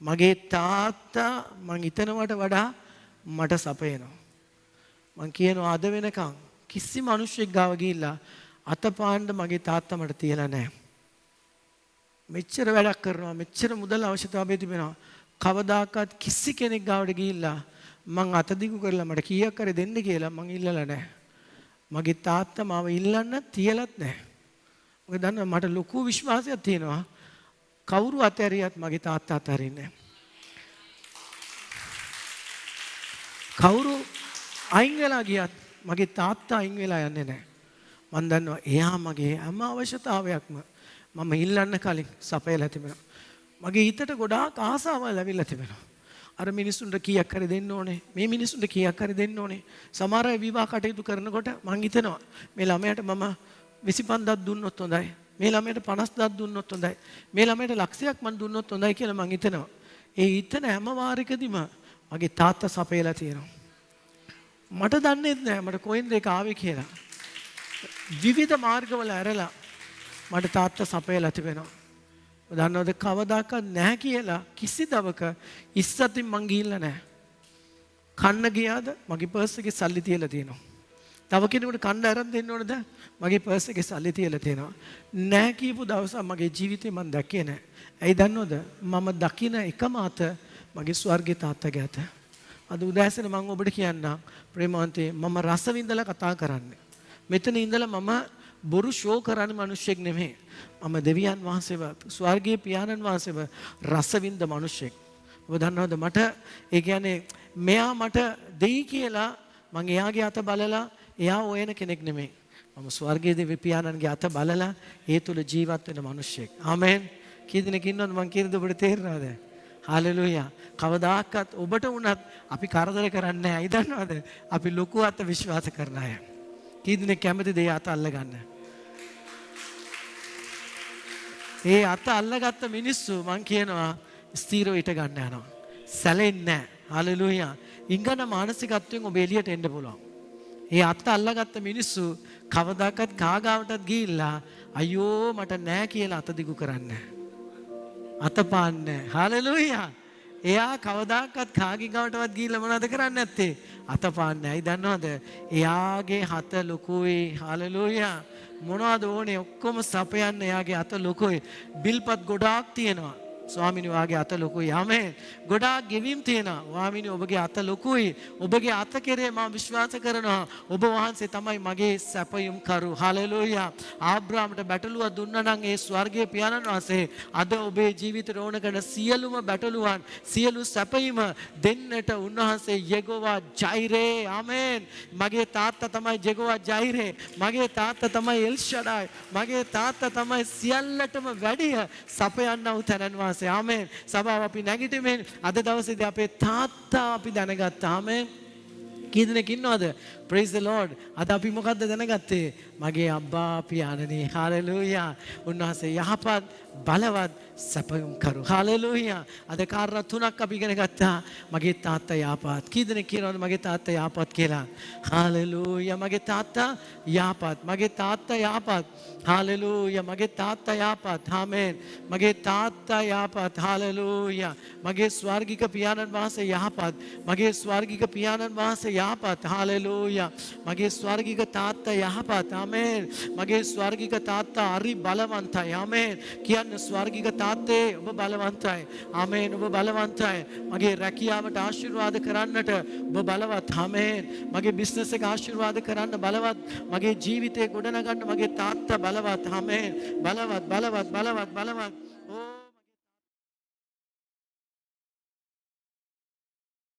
මගේ තාත්තා මං හිතනවට වඩා මට සපයනවා. මං කියනවා අද වෙනකන් කිසි මිනිහෙක් ගාව ගිහිල්ලා අතපාන්න මගේ තාත්තා මට තියලා නැහැ. මෙච්චර වැඩක් කරනවා මෙච්චර මුදල් අවශ්‍යතාවය තිබෙනවා. කවදාකවත් කිසි කෙනෙක් ගාවට ගිහිල්ලා මං අත දිගු කරලා මට කීයක් හරි දෙන්න කියලා මං ඉල්ලලා නැහැ. මගේ තාත්තා මාව ඉල්ලන්න තියලත් නැහැ. මොකද දන්නවද මට ලොකු විශ්වාසයක් තියෙනවා. කවුරු අතහැරියත් මගේ තාත්තා අතහරින්නේ නැහැ. කවුරු අයින් වෙලා ගියත් මගේ තාත්තා අයින් වෙලා යන්නේ නැහැ. මම දන්නවා එයා මගේ හැම අවශ්‍යතාවයක්ම මම ඉල්ලන්න කලින් සපයලා තිබෙනවා. මගේ හිතට ගොඩාක් ආසාවල් ලැබිලා තිබෙනවා. අර මිනිස්සුන්ට කීයක් හරි දෙන්න ඕනේ. මේ මිනිස්සුන්ට කීයක් හරි දෙන්න ඕනේ. සමහර අය විවාහ කටයුතු කරනකොට මං හිතනවා මේ ළමයාට මම 25000ක් දුන්නොත් හොඳයි. මේ ළමයට 50000ක් දුන්නොත් හොඳයි. මේ ළමයට ලක්ෂයක් මං දුන්නොත් හොඳයි කියලා මං හිතනවා. ඒ හිතන හැම වාරයකදීම මගේ තාත්තා සපයලා තියෙනවා. මට දන්නේත් නැහැ මට කොහෙන්ද ඒක ආවේ කියලා. විවිධ මාර්ගවල ඇරලා මට තාත්තා සපයලා තිබෙනවා. දන්නවද කවදාකවත් නැහැ කියලා කිසි දවක ඉස්සතින් මං ගිහිල්ලා නැහැ. කන්න ගියාද මගේ පර්ස් එකේ සල්ලි තියලා තියෙනවා. තව කෙනෙකුට කන්න අරන් දෙන්න ඕනද මගේ පර්ස් එකේ සල්ලි තියලා තියෙනවා. නැහැ කියපු දවසක් මගේ ජීවිතේ මං දැක්කේ නැහැ. ඇයි දන්නවද මම දකින එකම අත මගේ ස්වර්ගයේ තාත්තගේ අත. අද උදෑසන මම ඔබට කියන්නම් ප්‍රේමවන්තේ මම රස විඳලා කතා කරන්නේ. මෙතන ඉඳලා මම බොරු ෂෝ කරන්න මිනිස්සෙක් නෙමෙයි. මම දෙවියන් වහන්සේව ස්වර්ගීය පියාණන් වහන්සේව රස විඳ මිනිස්සෙක්. ඔබ දන්නවද මට ඒ කියන්නේ මෙයා මට දෙයි කියලා මම එයාගේ අත බලලා එයා ඔයන කෙනෙක් නෙමෙයි. මම ස්වර්ගයේ දෙවි පියාණන්ගේ අත බලලා ඒ තුල ජීවත් වෙන මිනිහෙක්. ආමෙන්. කී දෙනෙක් ඉන්නවද මං කියන දේ ඔබට තේරෙනවද? හලෙලූයා. කවදාකවත් ඔබට වුණත් අපි කරදර කරන්නේ නැහැ. අයි දන්නවද? අපි ලොකු අත විශ්වාස කරන අය. කී දෙනෙක් කැමතිද ඒ අත අල්ලගන්න? ඒ අත අල්ලගත්ත මිනිස්සු මං කියනවා ස්ථීරව ඉට ගන්න යනවා. සැලෙන්නේ නැහැ. හලෙලූයා. ඉංගන මානසිකත්වයෙන් ඔබ එළියට එන්න පුළුවන්. ඒ අත අල්ලගත්ත මිනිස්සු කවදාකවත් කාගාවටත් ගිහිල්ලා අයියෝ මට නෑ කියලා අත දිගු කරන්නේ නැහැ. අත පාන්නේ. හලෙලූයා. එයා කවදාකවත් කාගේ ගාවටවත් ගිහිල්ලා මොනවද කරන්නේ නැත්තේ? අත පාන්නේ. අයි දන්නවද? එයාගේ හත ලොකුයි. හලෙලූයා. මොනවද ඕනේ ඔක්කොම සපයන්න එයාගේ අත ලොකුයි. බිල්පත් ගොඩාක් තියෙනවා. ස්වාමිනී වාගේ අත ලොකුයි. ආමේන්. ගොඩාක් ගෙවීම් තියෙනවා. ස්වාමිනී ඔබගේ අත ලොකුයි. ඔබගේ අත කෙරේ මම විශ්වාස කරනවා. ඔබ වහන්සේ තමයි මගේ සැපයුම් කරු. හලෙලූයා. ආබ්‍රාහ්මට බැටළුව දුන්නා නම් ඒ ස්වර්ගයේ පියාණන් වහන්සේ අද ඔබේ ජීවිතේට ඕන කරන සියලුම බැටළුවන් සියලු සැපයීම දෙන්නට උන්වහන්සේ යෙගෝවා ජෛරේ. ආමේන්. මගේ තාත්තා තමයි යෙගෝවා ජෛරේ. මගේ තාත්තා තමයි එල් ෂඩායි. මගේ තාත්තා තමයි සියල්ලටම වැඩිය සපයන්නව තැනන් ආමේන්. සභාව අපි නැගිටිමින් අද දවසේදී අපේ තාත්තා අපි දැනගත්තා. ආමේන්. කී දෙනෙක් ඉන්නවද? praise the lord. අද අපි මොකද්ද දැනගත්තේ? මගේ අබ්බා පියාණනි. හalleluya. උන්වහන්සේ යහපත් බලවත් සැපයුම් කරු. හalleluya. අද කාරණා තුනක් අපි ඉගෙන ගත්තා. මගේ තාත්තා යහපත්. කී දෙනෙක් කියනවද මගේ තාත්තා යහපත් කියලා? හalleluya. මගේ තාත්තා යහපත්. මගේ තාත්තා යහපත්. හalleluya. මගේ තාත්තා යහපත්. ආමේන්. මගේ තාත්තා යහපත්. හalleluya. මගේ ස්වර්ගික පියාණන් වහන්සේ යහපත්. මගේ ස්වර්ගික පියාණන් වහන්සේ යහපත්. හalleluya. මගේ ස්වර්ගික තාත්තා යහපත්. ආමේන්. මගේ ස්වර්ගික තාත්තා හරි බලවන්තයි. ආමේන්. කියන්න ස්වර්ගික තාත්තේ ඔබ බලවන්තයි. ආමේන්. ඔබ බලවන්තයි. මගේ රැකියාවට ආශිර්වාද කරන්නට ඔබ බලවත්. ආමේන්. මගේ බිස්නස් එක ආශිර්වාද කරන්න බලවත්. මගේ ජීවිතේ ගොඩනගන්න මගේ තාත්තා බලවත්. ආමේන්. බලවත් බලවත් බලවත් බලවත්. ඕ